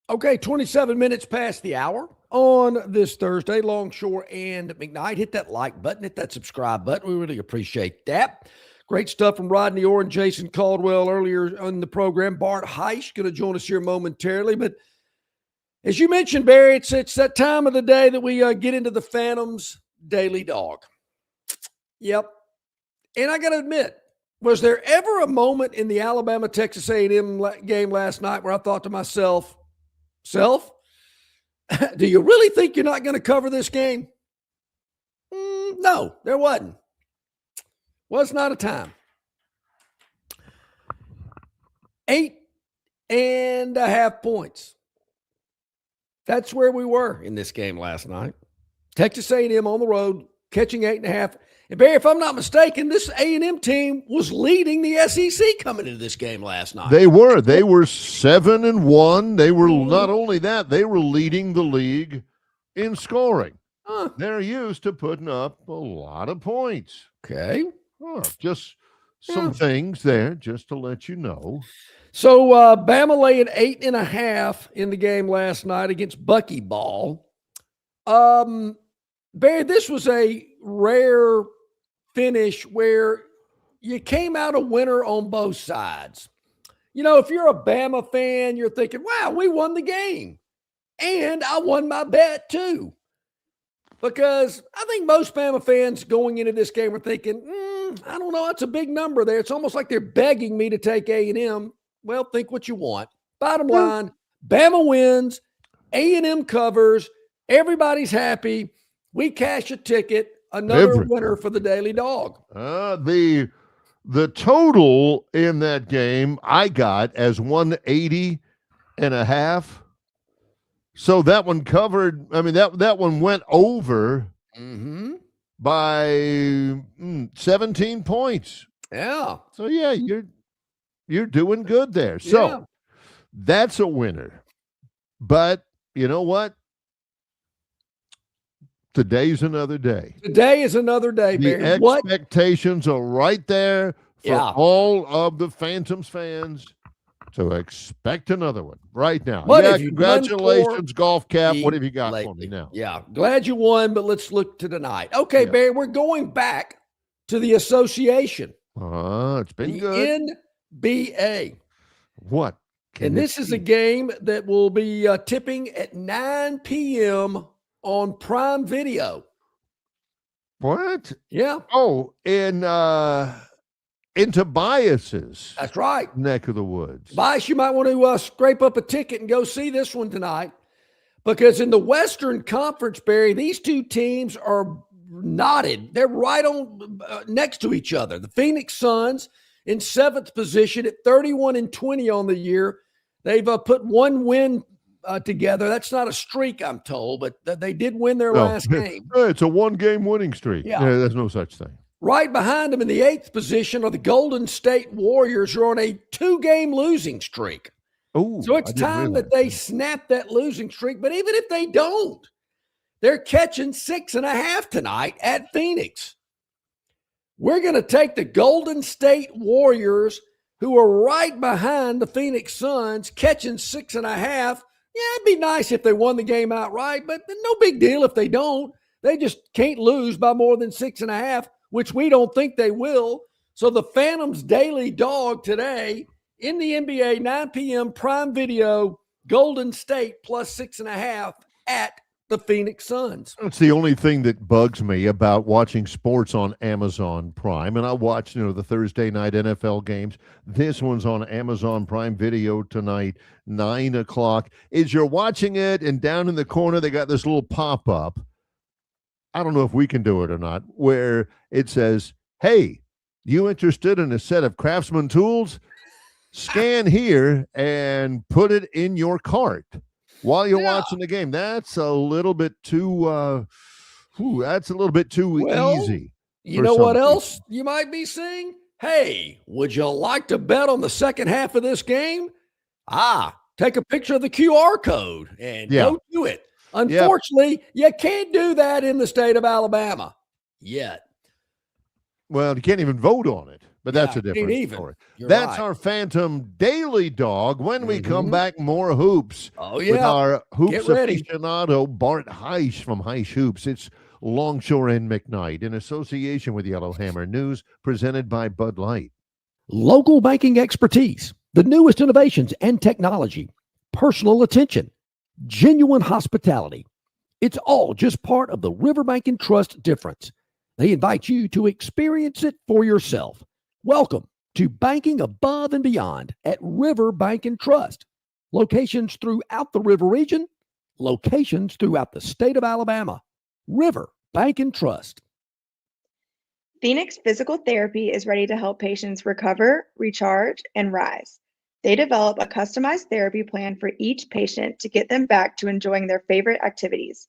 Okay, 27 minutes past the hour on this Thursday. Longshore and McKnight. Hit that like button, hit that subscribe button. We really appreciate that. Great stuff from Rodney Orr and Jason Caldwell earlier in the program. Bart Heisch going to join us here momentarily. But as you mentioned, Barry, it's that time of the day that we get into the Phantom's Daily Dog. Yep. And I got to admit, was there ever a moment in the Alabama-Texas A&M game last night where I thought to myself, do you really think you're not going to cover this game? No, there wasn't. Was not a time. 8.5 points. That's where we were in this game last night. Texas A&M on the road, catching 8.5. And Barry, if I'm not mistaken, this A&M team was leading the SEC coming into this game last night. They were 7-1. They were not only that, they were leading the league in scoring. They're used to putting up a lot of points. Okay. Just some things there, just to let you know. So Bama laying 8.5 in the game last night against Buckyball. Barry, this was a rare finish where you came out a winner on both sides. You know, if you're a Bama fan, you're thinking, wow, we won the game. And I won my bet too. Because I think most Bama fans going into this game were thinking, I don't know, it's a big number there. It's almost like they're begging me to take A&M. Well, think what you want. Bottom line, Bama wins, A&M covers, everybody's happy. We cash a ticket, another winner for the Daily Dog. The The total in that game I got as 180.5. So that one covered. I mean, that one went over by 17 points. Yeah. So yeah, you're doing good there. So that's a winner. But you know what? Today's another day. Today is another day, The Barry. expectations are right there for all of the Phantoms fans to expect another one right now. What have you done congratulations, for Golf Cap. What have you me got for lately? me now? Yeah, glad you won, but let's look to tonight. Okay, Barry, we're going back to the association. It's been good. NBA. What? And this is a game that will be tipping at 9 p.m. on Prime Video. What? Yeah. Oh, in Tobias's. That's right. Neck of the woods. Tobias, you might want to scrape up a ticket and go see this one tonight, because in the Western Conference, Barry, these two teams are knotted. They're right on next to each other. The Phoenix Suns in 7th position at 31-20 on the year. They've put one win together. That's not a streak, I'm told, but they did win their last game. It's a one-game winning streak. Yeah. There's no such thing. Right behind them in the 8th position are the Golden State Warriors, who are on a 2-game losing streak. Oh, so it's time that they snap that losing streak. But even if they don't, they're catching 6.5 tonight at Phoenix. We're going to take the Golden State Warriors, who are right behind the Phoenix Suns, catching 6.5. Yeah, it'd be nice if they won the game outright, but no big deal if they don't. They just can't lose by more than 6.5, which we don't think they will. So the Phantoms daily dog today in the NBA, 9 p.m. Prime Video, Golden State plus 6.5 at the Phoenix Suns. That's the only thing that bugs me about watching sports on Amazon Prime. And I watch, the Thursday night NFL games. This one's on Amazon Prime Video tonight, 9 o'clock. Is you're watching it, and down in the corner, they got this little pop-up. I don't know if we can do it or not, where it says, hey, you interested in a set of Craftsman tools? Scan here and put it in your cart while you're watching the game. That's a little bit too easy. You know what else you might be seeing? Hey, would you like to bet on the second half of this game? Take a picture of the QR code and go do it. Unfortunately, you can't do that in the state of Alabama yet. Well, you can't even vote on it, but that's a different story. That's our Phantom Daily Dog. When we come back, more hoops. With our hoops aficionado, Bart Heisch from Heisch Hoops. It's Longshore and McKnight in association with Yellowhammer News, presented by Bud Light. Local banking expertise, the newest innovations and technology, personal attention, genuine hospitality. It's all just part of the Riverbank and Trust difference. They invite you to experience it for yourself. Welcome to banking above and beyond at Riverbank and Trust. Locations throughout the River region, locations throughout the state of Alabama. Riverbank and Trust. Phoenix Physical Therapy is ready to help patients recover, recharge, and rise. They develop a customized therapy plan for each patient to get them back to enjoying their favorite activities.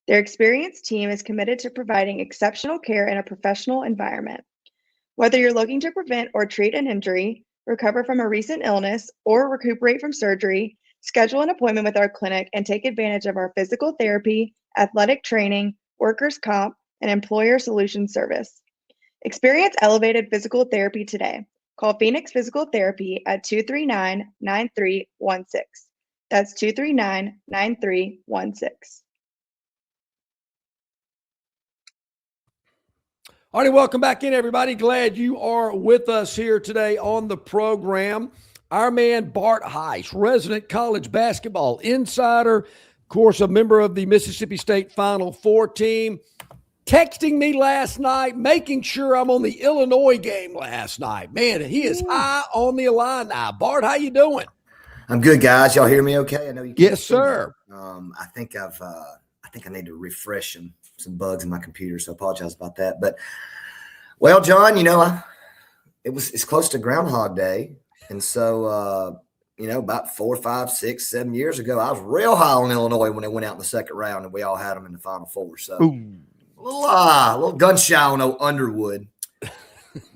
Their experienced team is committed to providing exceptional care in a professional environment. Whether you're looking to prevent or treat an injury, recover from a recent illness, or recuperate from surgery, schedule an appointment with our clinic and take advantage of our physical therapy, athletic training, workers' comp, and employer solutions service. Experience elevated physical therapy today. Call Phoenix Physical Therapy at 239-9316. That's 239-9316. All right, welcome back in, everybody. Glad you are with us here today on the program. Our man Bart Heisch, resident college basketball insider, of course, a member of the Mississippi State Final Four team, texting me last night, making sure I'm on the Illinois game last night. Man, he is high on the line now. Bart, how you doing? I'm good, guys. Y'all hear me okay? I know you can. Yes, sir. I think I need to refresh some bugs in my computer, so I apologize about that. But, well, John, it's close to Groundhog Day. And so, about 4, 5, 6, 7 years ago, I was real high on Illinois when they went out in the second round, and we all had them in the Final Four. So a little gun shy on Underwood.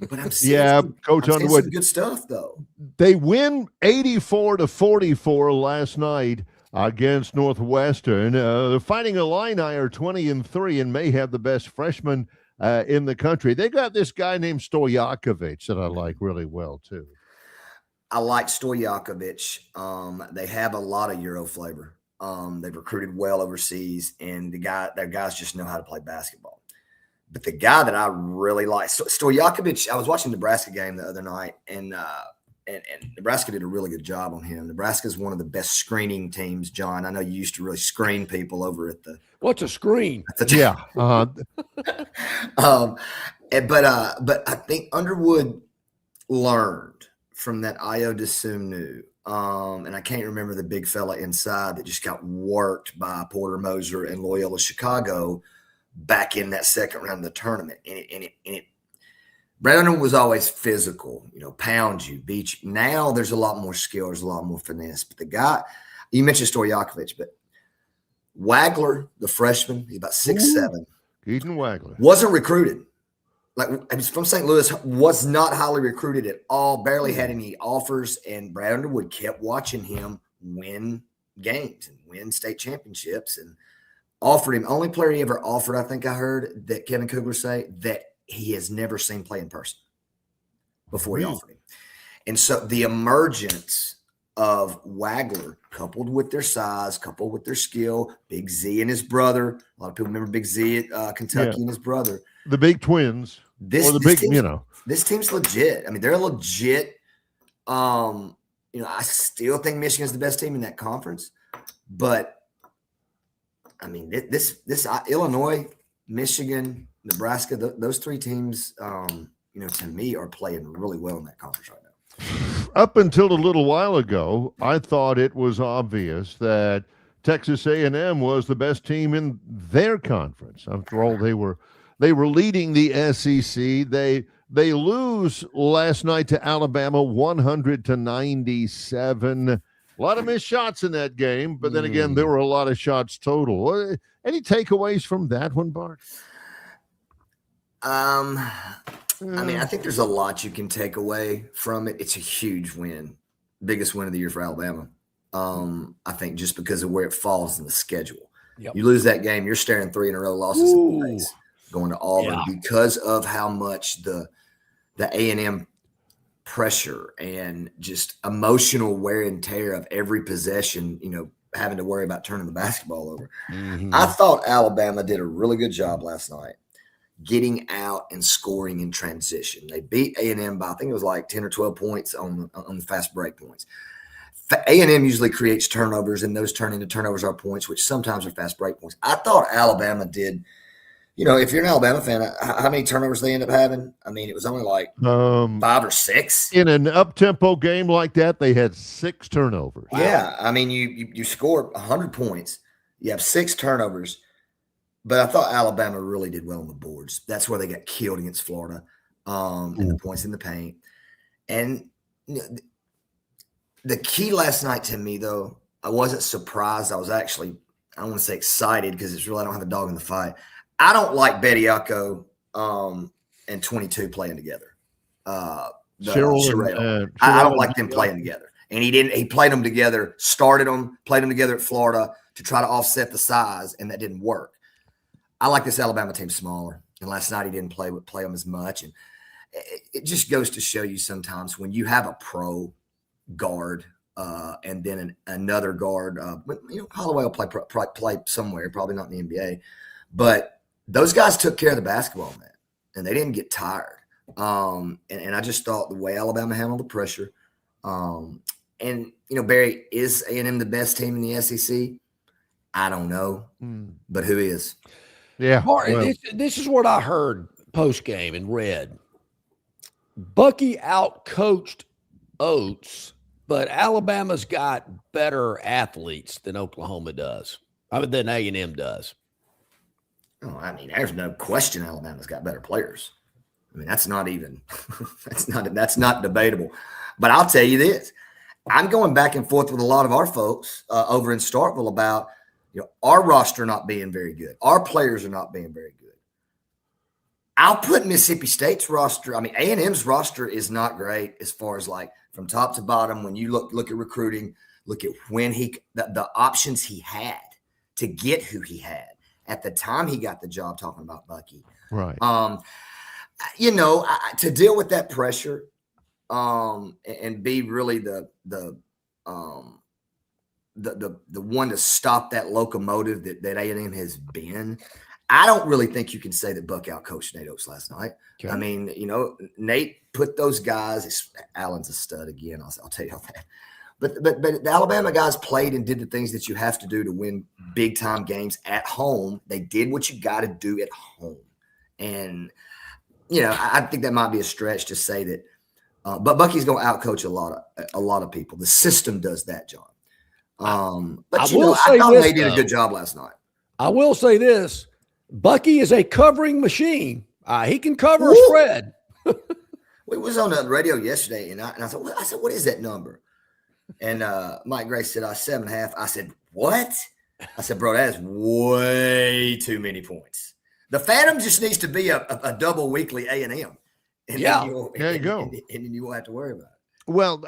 But I'm seeing Coach Underwood, some good stuff though. They win 84-44 last night against Northwestern. The Fighting Illini are 20-3 and may have the best freshman in the country. They got this guy named Stojakovic that I like really well too. I like Stojakovic. They have a lot of Euro flavor. They've recruited well overseas, and their guys just know how to play basketball. But the guy that I really like, Stojakovic, I was watching the Nebraska game the other night, and Nebraska did a really good job on him. Nebraska is one of the best screening teams, John. I know you used to really screen people over at the. What's a screen? Yeah. But I think Underwood learned from that Ayo Dosunmu. And I can't remember the big fella inside that just got worked by Porter Moser and Loyola Chicago back in that second round of the tournament. And Brad Underwood was always physical, pound you, beat you. Now there's a lot more skill, there's a lot more finesse. But the guy, you mentioned Stojakovic, but Wagler, the freshman, he's about 6'7". Keaton Wagler. Wasn't recruited. He's from St. Louis, was not highly recruited at all, barely had any offers, and Brad Underwood kept watching him win games and win state championships and offered him. Only player he ever offered, I think I heard that Kevin Kugler say, that he has never seen play in person before he offered him. And so the emergence of Wagler, coupled with their size, coupled with their skill, Big Z and his brother, a lot of people remember Big Z at Kentucky and his brother. The big twins. This team's legit. I mean, they're legit. I still think Michigan's the best team in that conference. But, I mean, this Illinois, Michigan, Nebraska, those three teams, to me are playing really well in that conference right now. Up until a little while ago, I thought it was obvious that Texas A&M was the best team in their conference. After all, they were leading the SEC. They lose last night to Alabama 100-97. A lot of missed shots in that game, but then again, there were a lot of shots total. Any takeaways from that one, Bart? I mean, I think there's a lot you can take away from it. It's a huge win, biggest win of the year for Alabama. I think just because of where it falls in the schedule. Yep. You lose that game, you're staring 3 in a row losses in the face going to Auburn because of how much the A&M pressure and just emotional wear and tear of every possession, having to worry about turning the basketball over. Mm-hmm. I thought Alabama did a really good job last night getting out and scoring in transition. They beat A&M by, I think it was like 10 or 12 points on the fast break points. A&M usually creates turnovers, and those turn into turnovers are points, which sometimes are fast break points. I thought Alabama did, if you're an Alabama fan, how many turnovers they end up having? I mean, it was only like 5 or 6. In an up-tempo game like that, they had 6 turnovers. Yeah, I mean, you score 100 points. You have 6 turnovers. But I thought Alabama really did well on the boards. That's where they got killed against Florida, and the points in the paint. And the key last night to me, though, I wasn't surprised. I was actually, I don't want to say excited because it's really I don't have a dog in the fight. I don't like Bediako and 22 playing together. Sherrill, I don't like them playing together. And he played them together, played them together at Florida to try to offset the size, and that didn't work. I like this Alabama team smaller, and last night he didn't play them as much. And it just goes to show you sometimes when you have a pro guard and then another guard, Holloway will play somewhere, probably not in the NBA, but those guys took care of the basketball, man, and they didn't get tired. And I just thought the way Alabama handled the pressure, and Barry, is A&M the best team in the SEC? I don't know, but who is? Yeah. This is what I heard post-game and read. Bucky out-coached Oates, but Alabama's got better athletes than Oklahoma does. Than A&M does. Oh, I mean, there's no question Alabama's got better players. I mean, that's not even that's not debatable. But I'll tell you this. I'm going back and forth with a lot of our folks over in Starkville about, our roster not being very good. Our players are not being very good. I'll put Mississippi State's roster. I mean, A&M's roster is not great as far as like from top to bottom. When you look at recruiting, look at when the options he had to get who he had at the time he got the job, talking about Bucky. Right. To deal with that pressure and be really the one to stop that locomotive that A&M has been. I don't really think you can say that Buck outcoached Nate Oates last night. Okay. I mean, Nate put those guys. Allen's a stud again. I'll tell you all that. But the Alabama guys played and did the things that you have to do to win big time games at home. They did what you got to do at home, and I think that might be a stretch to say that. But Bucky's going to outcoach a lot of people. The system does that, John. But I thought they did a good job last night. I will say this. Bucky is a covering machine. He can cover a spread. We was on the radio yesterday, and I said, what is that number? And Mike Gray said, 7.5. I said, what? I said, bro, that is way too many points. The Phantom just needs to be a double weekly A&M. There you go. And then you won't have to worry about it. Well,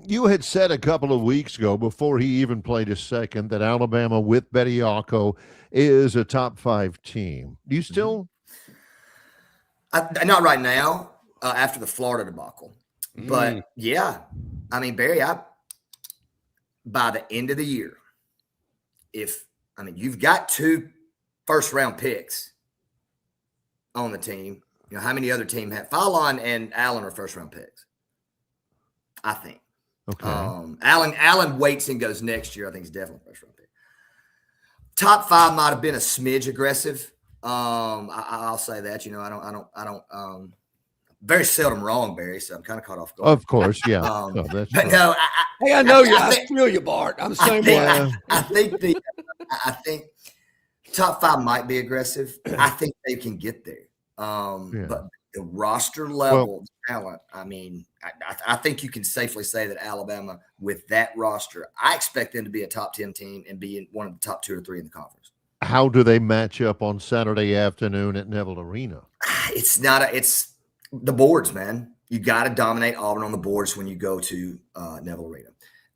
you had said a couple of weeks ago, before he even played a second, that Alabama with Bediako is a top 5 team. Do you still? Not right now, after the Florida debacle. But, yeah, I mean, Barry, by the end of the year, you've got 2 first-round picks on the team. How many other teams have? Fallon and Allen are first-round picks, I think. Okay. Allen waits and goes next year. I think he's definitely first-round pick. Top 5 might have been a smidge aggressive. I'll say that. I don't. Very seldom wrong, Barry. So I'm kind of caught off guard. Of course, yeah. I know you. I feel you, Bart. I'm the same way. I think top 5 might be aggressive. I think they can get there. But the roster level talent, I think you can safely say that Alabama, with that roster, I expect them to be a top 10 team and be in one of the top 2 or 3 in the conference. How do they match up on Saturday afternoon at Neville Arena? It's the boards, man. You got to dominate Auburn on the boards when you go to Neville Arena.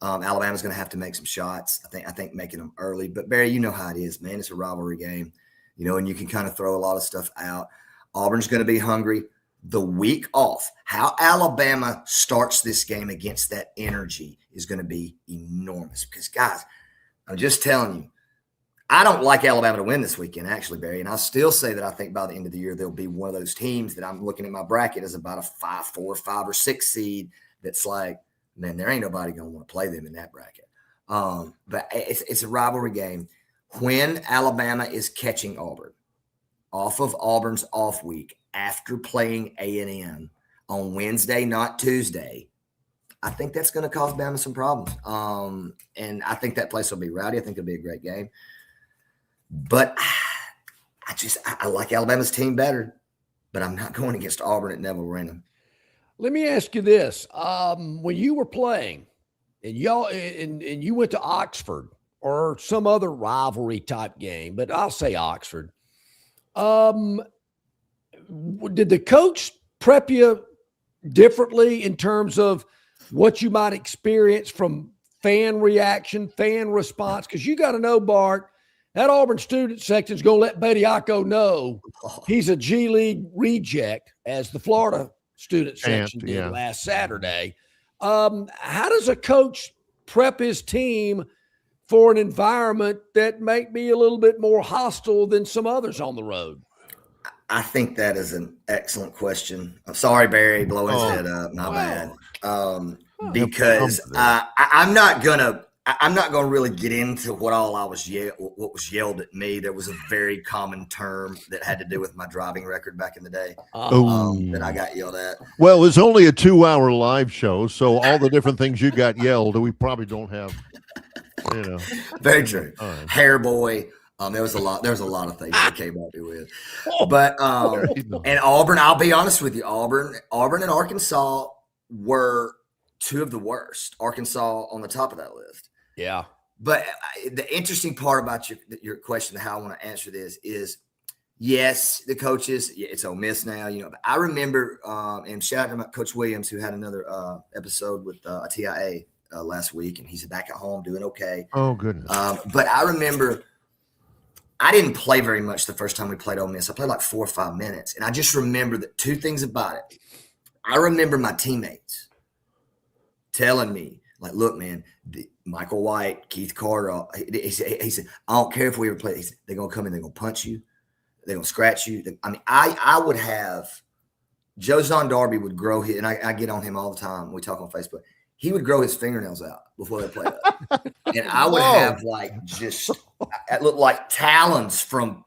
Alabama's going to have to make some shots. I think making them early. But Barry, you know how it is, man. It's a rivalry game, and you can kind of throw a lot of stuff out. Auburn's going to be hungry. The week off, how Alabama starts this game against that energy is going to be enormous. Because, guys, I'm just telling you, I don't like Alabama to win this weekend, actually, Barry. And I'll still say that I think by the end of the year, they'll be one of those teams that I'm looking at my bracket as about a 5-4, 5 or 6 seed. That's like, man, there ain't nobody going to want to play them in that bracket. But it's a rivalry game. When Alabama is catching Auburn off of Auburn's off week after playing A&M on Wednesday, not Tuesday, I think that's going to cause Bama some problems. And I think that place will be rowdy. I think it'll be a great game. But I like Alabama's team better, but I'm not going against Auburn at Neville Arena. Let me ask you this. When you were playing and you went to Oxford or some other rivalry type game, but I'll say Oxford, did the coach prep you differently in terms of what you might experience from fan reaction, fan response? Because you got to know, Bart, that Auburn student section is going to let Bediako know he's a G League reject, as the Florida student section did last Saturday. How does a coach prep his team for an environment that might be a little bit more hostile than some others on the road? I think that is an excellent question. I'm sorry, Barry, blowing his head up. My bad. Because I'm not gonna really get into what was yelled at me. There was a very common term that had to do with my driving record back in the day that I got yelled at. Well, it's only a 2-hour live show, so all the different things you got yelled, we probably don't have. Very true. Hair boy. There was a lot of things they came at me with. But and Auburn, I'll be honest with you, Auburn and Arkansas were two of the worst. Arkansas on the top of that list. Yeah. But the interesting part about your question, how I want to answer this is, yes, the coaches, it's Ole Miss now, But I remember, and shout out to Coach Williams, who had another episode with TIA last week, and he's back at home doing okay. Oh, goodness. But I remember I didn't play very much the first time we played Ole Miss. I played like 4 or 5 minutes, and I just remember that two things about it. I remember my teammates telling me, like, look, man, Michael White, Keith Carter, he said, I don't care if we ever play. They're going to come in, they're going to punch you. They're going to scratch you. I mean, I would have – Joe Zahn Darby would grow his – and I get on him all the time. We talk on Facebook. He would grow his fingernails out before they played us. And I would have, like, just – it looked like talons from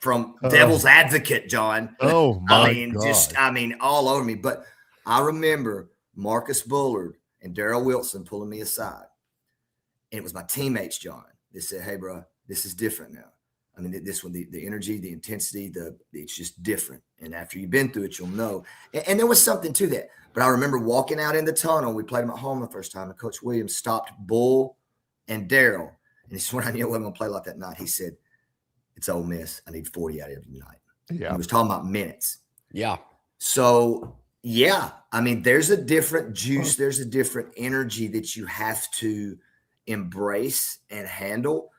Devil's Advocate, John. Oh, my God. I mean, all over me. But I remember Marcus Bullard and Darrell Wilson pulling me aside. And it was my teammates, John. They said, hey, bro, this is different now. I mean, this one, the energy, the intensity, it's just different. And after you've been through it, you'll know. And there was something to that. But I remember walking out in the tunnel. We played them at home the first time. And Coach Williams stopped Bull and Darrell. And he said, when I knew I wasn't going to play like that night, he said, it's Ole Miss. I need 40 out of every night. Yeah. He was talking about minutes. Yeah. So, yeah, I mean, there's a different juice. There's a different energy that you have to embrace and handle.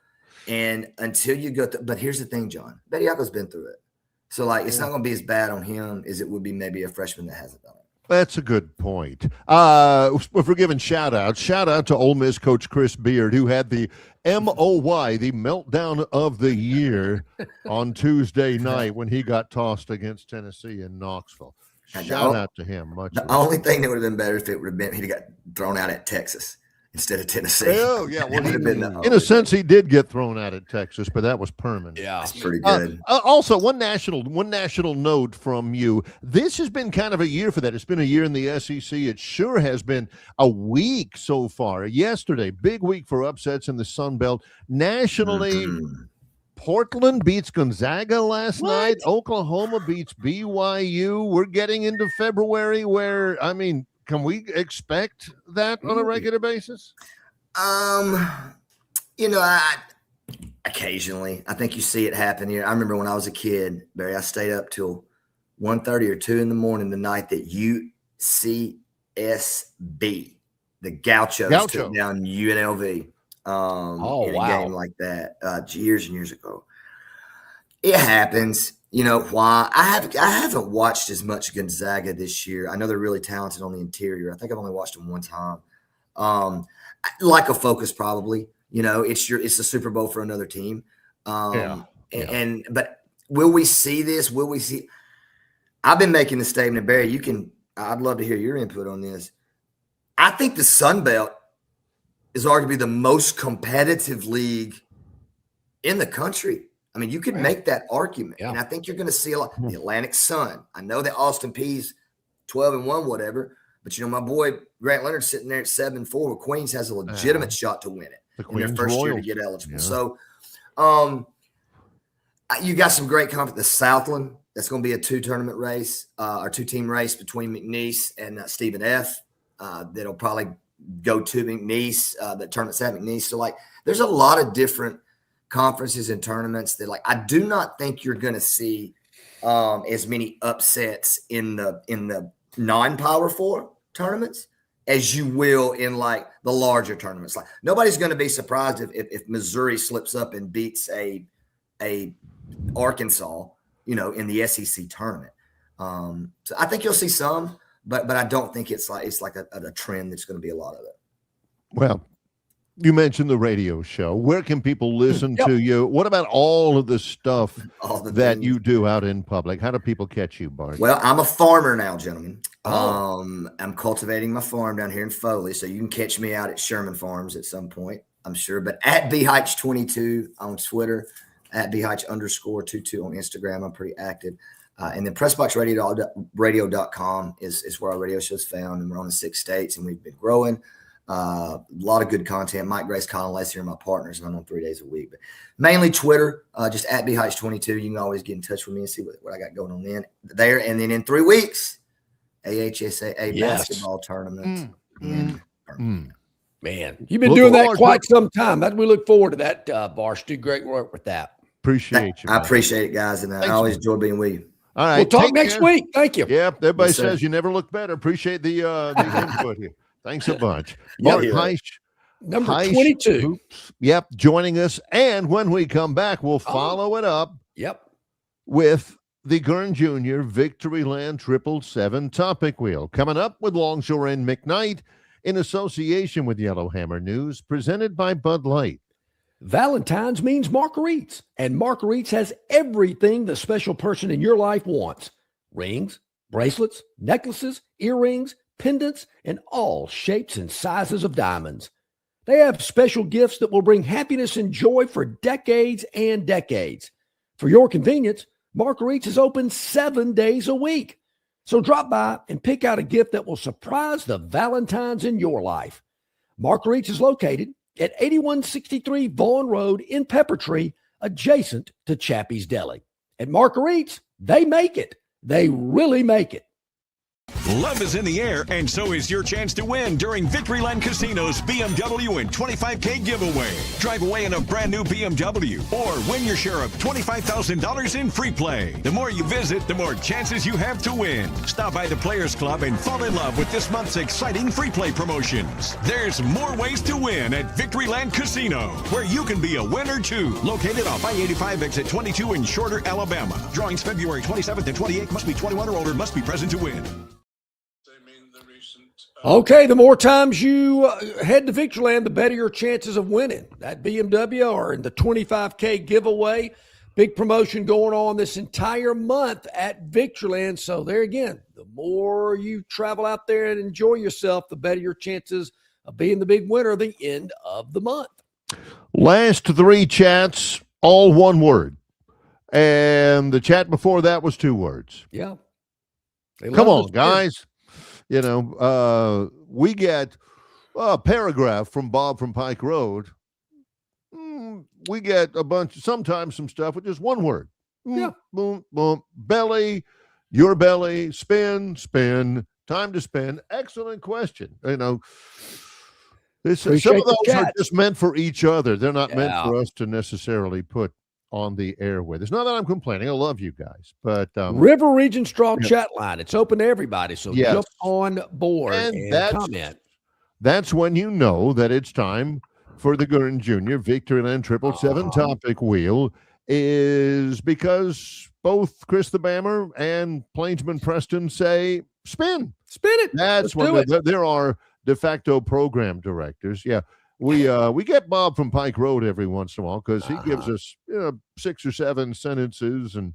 And until you go but here's the thing, John. Bediako's been through it. So, like, it's not going to be as bad on him as it would be maybe a freshman that hasn't done it. That's a good point. We're giving shout-outs. Shout-out to Ole Miss coach Chris Beard, who had the MOY, the meltdown of the year, on Tuesday night when he got tossed against Tennessee in Knoxville. Shout-out to him. The only thing that would have been better if it would have been he'd got thrown out at Texas instead of Tennessee. Oh, yeah. Well, in a sense, he did get thrown out at Texas, but that was permanent. Yeah. That's pretty good. Also, one national note from you. This has been kind of a year for that. It's been a year in the SEC. It sure has been a week so far. Yesterday, big week for upsets in the Sun Belt. Nationally, Portland beats Gonzaga last night. Oklahoma beats BYU. We're getting into February where, I mean, can we expect that on a regular basis? Occasionally. I think you see it happen here. I remember when I was a kid, Barry, I stayed up till 1:30 or 2 in the morning the night that UCSB, the Gauchos took down UNLV in a game like that years and years ago. It happens. You know why? I haven't watched as much Gonzaga this year. I know they're really talented on the interior. I think I've only watched them one time. Like a focus, probably. You know, it's the Super Bowl for another team. But will we see this? Will we see? I've been making the statement, Barry. I'd love to hear your input on this. I think the Sun Belt is arguably the most competitive league in the country. I mean, you could make that argument, and I think you're going to see a lot. The Atlantic Sun. I know that Austin Peay's 12-1, whatever, but my boy Grant Leonard's sitting there at 7-4. Queens has a legitimate shot to win it in their first year to get eligible. Yeah. So, you got some great confidence. The Southland, that's going to be a 2-tournament race, or 2-team race between McNeese and Stephen F. That'll probably go to McNeese. The tournament's at McNeese. So, like, there's a lot of different conferences and tournaments that, like, I do not think you're going to see as many upsets in the non-Power 4 tournaments as you will in, like, the larger tournaments. Like, nobody's going to be surprised if Missouri slips up and beats a Arkansas, in the SEC tournament. So I think you'll see some, but I don't think it's like a trend that's going to be a lot of it. Well, you mentioned the radio show. Where can people listen to you? What about all of the stuff that you do out in public? How do people catch you, Bart? Well, I'm a farmer now, gentlemen. I'm cultivating my farm down here in Foley, so you can catch me out at Sherman Farms at some point, I'm sure. But at BHeitch22 on Twitter, at BHeitch_22 on Instagram, I'm pretty active. And then PressBoxRadio.com is where our radio show is found, and we're on the 6 states, and we've been growing. A lot of good content. Mike Grace, Colin Lacey are my partners, and I'm on 3 days a week. But mainly Twitter, just at BHeitch22. You can always get in touch with me and see what I got going on there. And then in 3 weeks, AHSAA basketball tournament. Man, you've been doing that quite some time. We look forward to that, Barsh. Do great work with that. Appreciate you. I appreciate it, guys, and I always enjoy being with you. All right. We'll talk next week. Thank you. Yep. Everybody says you never look better. Appreciate the input here. Thanks a bunch. Mark Heisch, number 22. Yep, joining us. And when we come back, we'll follow it up. Yep. With the Gurn Jr. Victoryland 777 topic wheel. Coming up with Longshore and McKnight in association with Yellowhammer News, presented by Bud Light. Valentine's means Marguerites, and Marguerites has everything the special person in your life wants. Rings, bracelets, necklaces, earrings, pendants, and all shapes and sizes of diamonds. They have special gifts that will bring happiness and joy for decades and decades. For your convenience, Marguerites is open 7 days a week. So drop by and pick out a gift that will surprise the Valentines in your life. Marguerites is located at 8163 Vaughan Road in Peppertree, adjacent to Chappie's Deli. At Marguerites, they make it. They really make it. Love is in the air, and so is your chance to win during Victoryland Casino's BMW and 25K giveaway. Drive away in a brand new BMW or win your share of $25,000 in free play. The more you visit, the more chances you have to win. Stop by the Players Club and fall in love with this month's exciting free play promotions. There's more ways to win at Victoryland Casino, where you can be a winner too. Located off I-85 exit 22 in Shorter, Alabama. Drawings February 27th and 28th. Must be 21 or older. Must be present to win. Okay, the more times you head to Victoryland, the better your chances of winning. That BMW or in the 25K giveaway. Big promotion going on this entire month at Victoryland. So there again, the more you travel out there and enjoy yourself, the better your chances of being the big winner at the end of the month. Last 3 chats, all one word. And the chat before that was 2 words. Yeah. Come on, guys. You know, we get a paragraph from Bob from Pike Road. We get sometimes some stuff with just one word. Yeah. Boom, boom. Belly, your belly, spin, spin, time to spin. Excellent question. You know, some of those are just meant for each other. They're not meant for us to necessarily put on the air with. It's not that I'm complaining. I love you guys, but River Region Straw chat line. It's open to everybody, so jump on board and comment. That's when you know that it's time for the Gurn Jr. Victoryland 777 topic wheel, is because both Chris the Bammer and Plainsman Preston say spin it. That's when there are de facto program directors. Yeah. We get Bob from Pike Road every once in a while because he gives us 6 or 7 sentences, and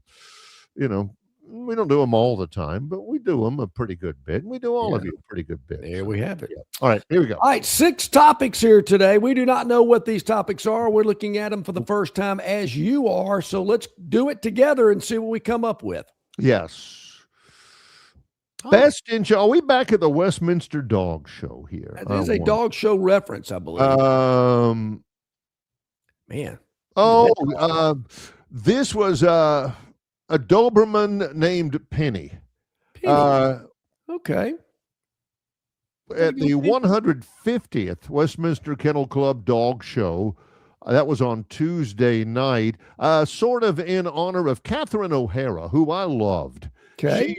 we don't do them all the time, but we do them a pretty good bit. We do all of you a pretty good bit. There we have it. Yeah. All right, here we go. All right, 6 topics here today. We do not know what these topics are. We're looking at them for the first time as you are. So let's do it together and see what we come up with. Yes. Best in show. Are we back at the Westminster Dog Show here? That is a dog show reference, I believe. Man. This was a Doberman named Penny. Okay. At the 150th Westminster Kennel Club Dog Show. That was on Tuesday night, sort of in honor of Catherine O'Hara, who I loved. Okay.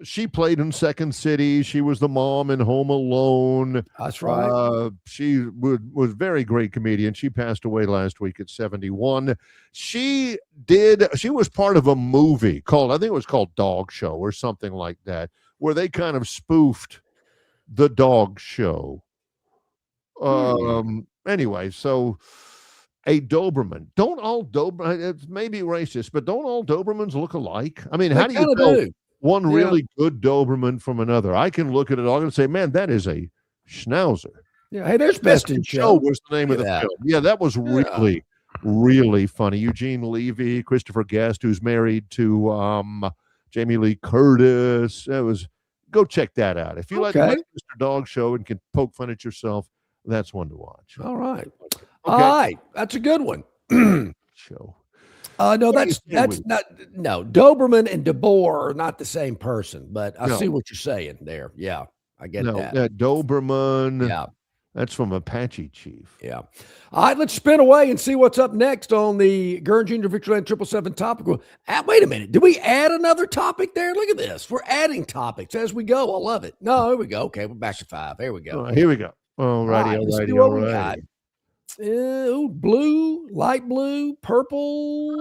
She played in Second City. She was the mom in Home Alone. That's right. She was very great comedian. She passed away last week at 71. She was part of a movie called, I think it was called Dog Show or something like that, where they kind of spoofed the dog show. Anyway, so a Doberman. Don't all Doberman, it's maybe racist, but don't all Dobermans look alike? I mean, how do you tell one really good Doberman from another? I can look at it all and say, man, that is a Schnauzer. Yeah, hey, there's Best in Show. Was the name of the film. Yeah, that was really, really funny. Eugene Levy, Christopher Guest, who's married to Jamie Lee Curtis. It was go check that out. If you like the Okay. Mr. Dog Show and can poke fun at yourself, that's one to watch. All right. Okay. All right. That's a good one. Show. No, What do you that's say not. No, Doberman and DeBoer are not the same person, but I No. see what you're saying there. Yeah, I get No, that. Doberman. Yeah. That's from Apache Chief. Yeah. All right, let's spin away and see what's up next on the Gurn Jr. Victoryland 777 topic. Wait a minute. Did we add another topic there? Look at this. We're adding topics as we go. I love it. No, here we go. Okay, we're back to 5. There we go. Here we go. All righty, let's see what we got. Blue, light blue, purple,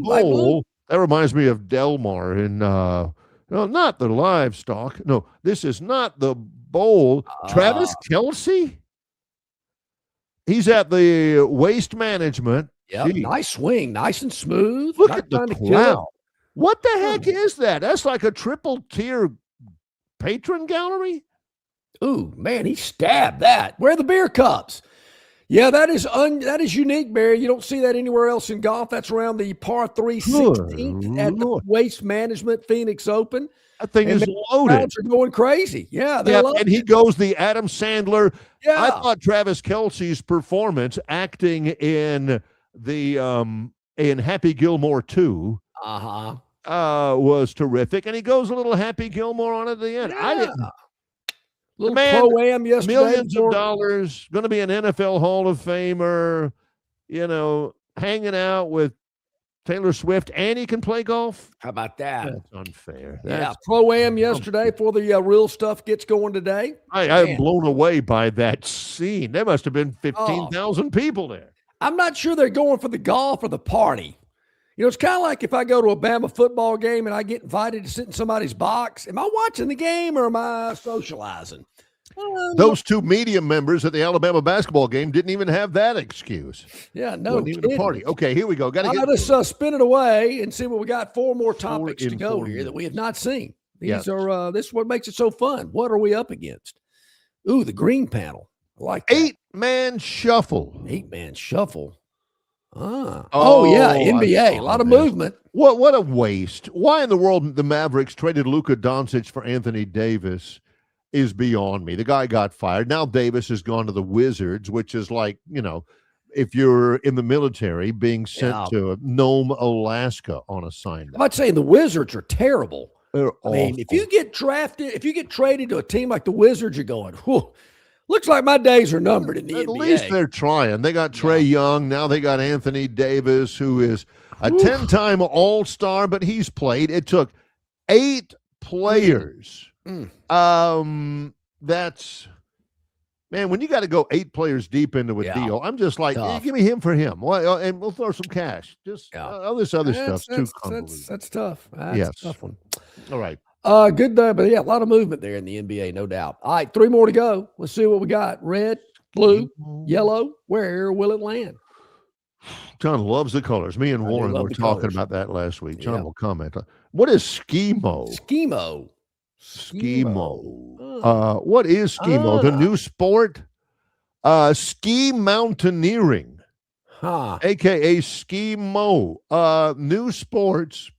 light blue. Bowl. That reminds me of Delmar in no, not the livestock. No, this is not the bowl. Travis Kelce. He's at the Waste Management. Yeah, nice swing, nice and smooth. Look Not at the trying to kill cloud. it. What the heck is that? That's like a triple tier patron gallery. Ooh, man, he stabbed that. Where are the beer cups? Yeah, that is unique, Barry. You don't see that anywhere else in golf. That's around the par 3 16th at the Waste Management Phoenix Open. That thing is loaded. Crowds are going crazy. Yeah, and he goes the Adam Sandler. Yeah. I thought Travis Kelce's performance acting in the in Happy Gilmore 2 was terrific, and he goes a little Happy Gilmore on at the end. I didn't. Little Man, pro-am yesterday. millions of dollars, going to be an NFL Hall of Famer, hanging out with Taylor Swift, and he can play golf. How about that? That's unfair. Yeah, pro-am yesterday for the real stuff gets going today. I'm blown away by that scene. There must have been 15,000 people there. I'm not sure they're going for the golf or the party. It's kind of like if I go to a Bama football game and I get invited to sit in somebody's box. Am I watching the game or am I socializing? Those two media members at the Alabama basketball game didn't even have that excuse. Yeah, no Wasn't even a party. Okay, here we go. Got to get let's spin it away and see what we got. 4 more topics to go here that we have not seen. These are this is what makes it so fun. What are we up against? Ooh, the green panel. I like that. 8-man shuffle. 8-man shuffle. Oh yeah, NBA. A lot of movement. What a waste. Why in the world the Mavericks traded Luka Doncic for Anthony Davis is beyond me. The guy got fired. Now Davis has gone to the Wizards, which is like, if you're in the military being sent to Nome, Alaska on assignment. I'm not saying the Wizards are terrible. They're I mean, if you get traded to a team like the Wizards, you're going, whew, looks like my days are numbered in the NBA. At least they're trying. They got Trey Young. Now they got Anthony Davis, who is a 10-time All-Star, but he's played. It took 8 players. That's, man, when you got to go 8 players deep into a deal, I'm just like, give me him for him. Well, and we'll throw some cash. Just all this other stuff's too convoluted. That's tough. That's a tough one. All right. Good there, but yeah, a lot of movement there in the NBA, no doubt. All right, 3 more to go. Let's see what we got. Red, blue, yellow. Where will it land? John loves the colors. Me and Warren were talking about that last week. John will comment. What is Schemo? Schemo. What is Schemo? The new sport? Ski mountaineering. AKA Schemo. New sports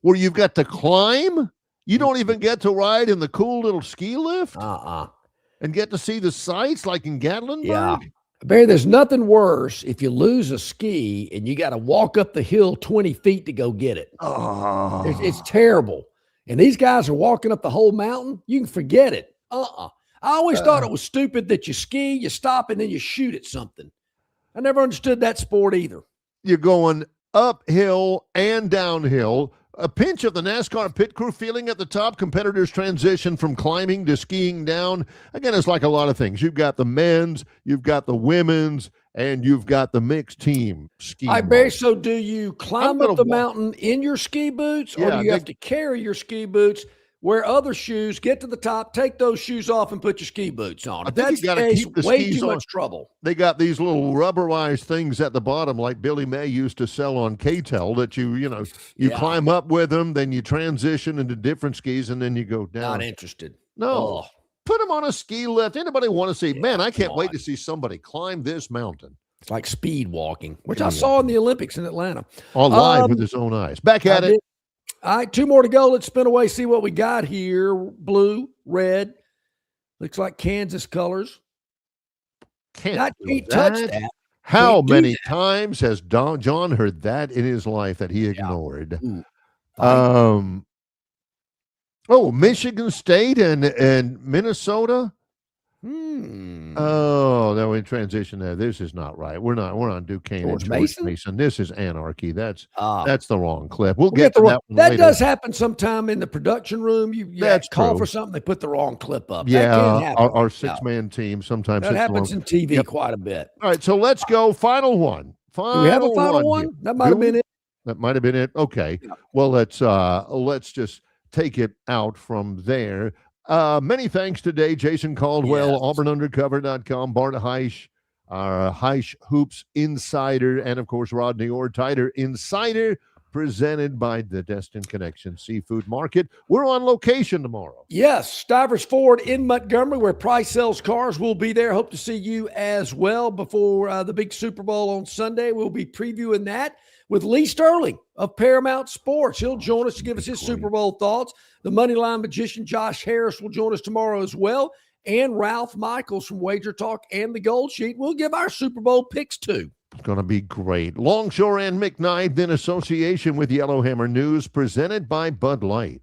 where you've got to climb. You don't even get to ride in the cool little ski lift. And get to see the sights like in Gatlinburg. Yeah. Barry, there's nothing worse if you lose a ski and you got to walk up the hill 20 feet to go get it. It's terrible. And these guys are walking up the whole mountain. You can forget it. I always thought it was stupid that you ski, you stop, and then you shoot at something. I never understood that sport either. You're going uphill and downhill. A pinch of the NASCAR pit crew feeling at the top. Competitors transition from climbing to skiing down. Again, it's like a lot of things. You've got the men's, you've got the women's, and you've got the mixed team ski. Barry, so do you climb up the mountain in your ski boots, or do you have to carry your ski boots, wear other shoes, get to the top, take those shoes off, and put your ski boots on? I think you got to keep the way skis too on. much trouble. They got these little rubberized things at the bottom, like Billy May used to sell on K-Tel, that you climb up with them, then you transition into different skis, and then you go down. Not interested. No. Put them on a ski lift. Anybody want to see? Man, I can't wait to see somebody climb this mountain. It's like speed walking, which I saw in the Olympics in Atlanta. On live with his own eyes. Back at it. All right, 2 more to go. Let's spin away, see what we got here. Blue, red. Looks like Kansas colors. Can't touch that. How many times has John heard that in his life that he ignored? Michigan State and Minnesota. Oh, no, in transition there. This is not right. We're on Duquesne and George Mason. This is anarchy. That's the wrong clip. We'll get to that one That later. does happen sometime in the production room. You call true. for something, they put the wrong clip up. Yeah, that can happen. our six-man team sometimes that happens in TV quite a bit. All right, so let's go. Final one. Do we have a final one? That might have been it. That might have been it. Okay. Yeah. Well, let's just take it out from there. Many thanks today, Jason Caldwell, AuburnUndercover.com, Bart Heisch, our Heisch Hoops Insider, and of course, Rodney Ortiter Insider, presented by the Destin Connection Seafood Market. We're on location tomorrow. Yes, Stivers Ford in Montgomery, where Price sells cars. We'll be there. Hope to see you as well before the big Super Bowl on Sunday. We'll be previewing that with Lee Sterling of Paramount Sports. He'll join us to give us his Super Bowl thoughts. The Moneyline magician Josh Harris will join us tomorrow as well. And Ralph Michaels from Wager Talk and the Gold Sheet. We'll give our Super Bowl picks too. It's going to be great. Longshore and McKnight in association with Yellowhammer News, presented by Bud Light.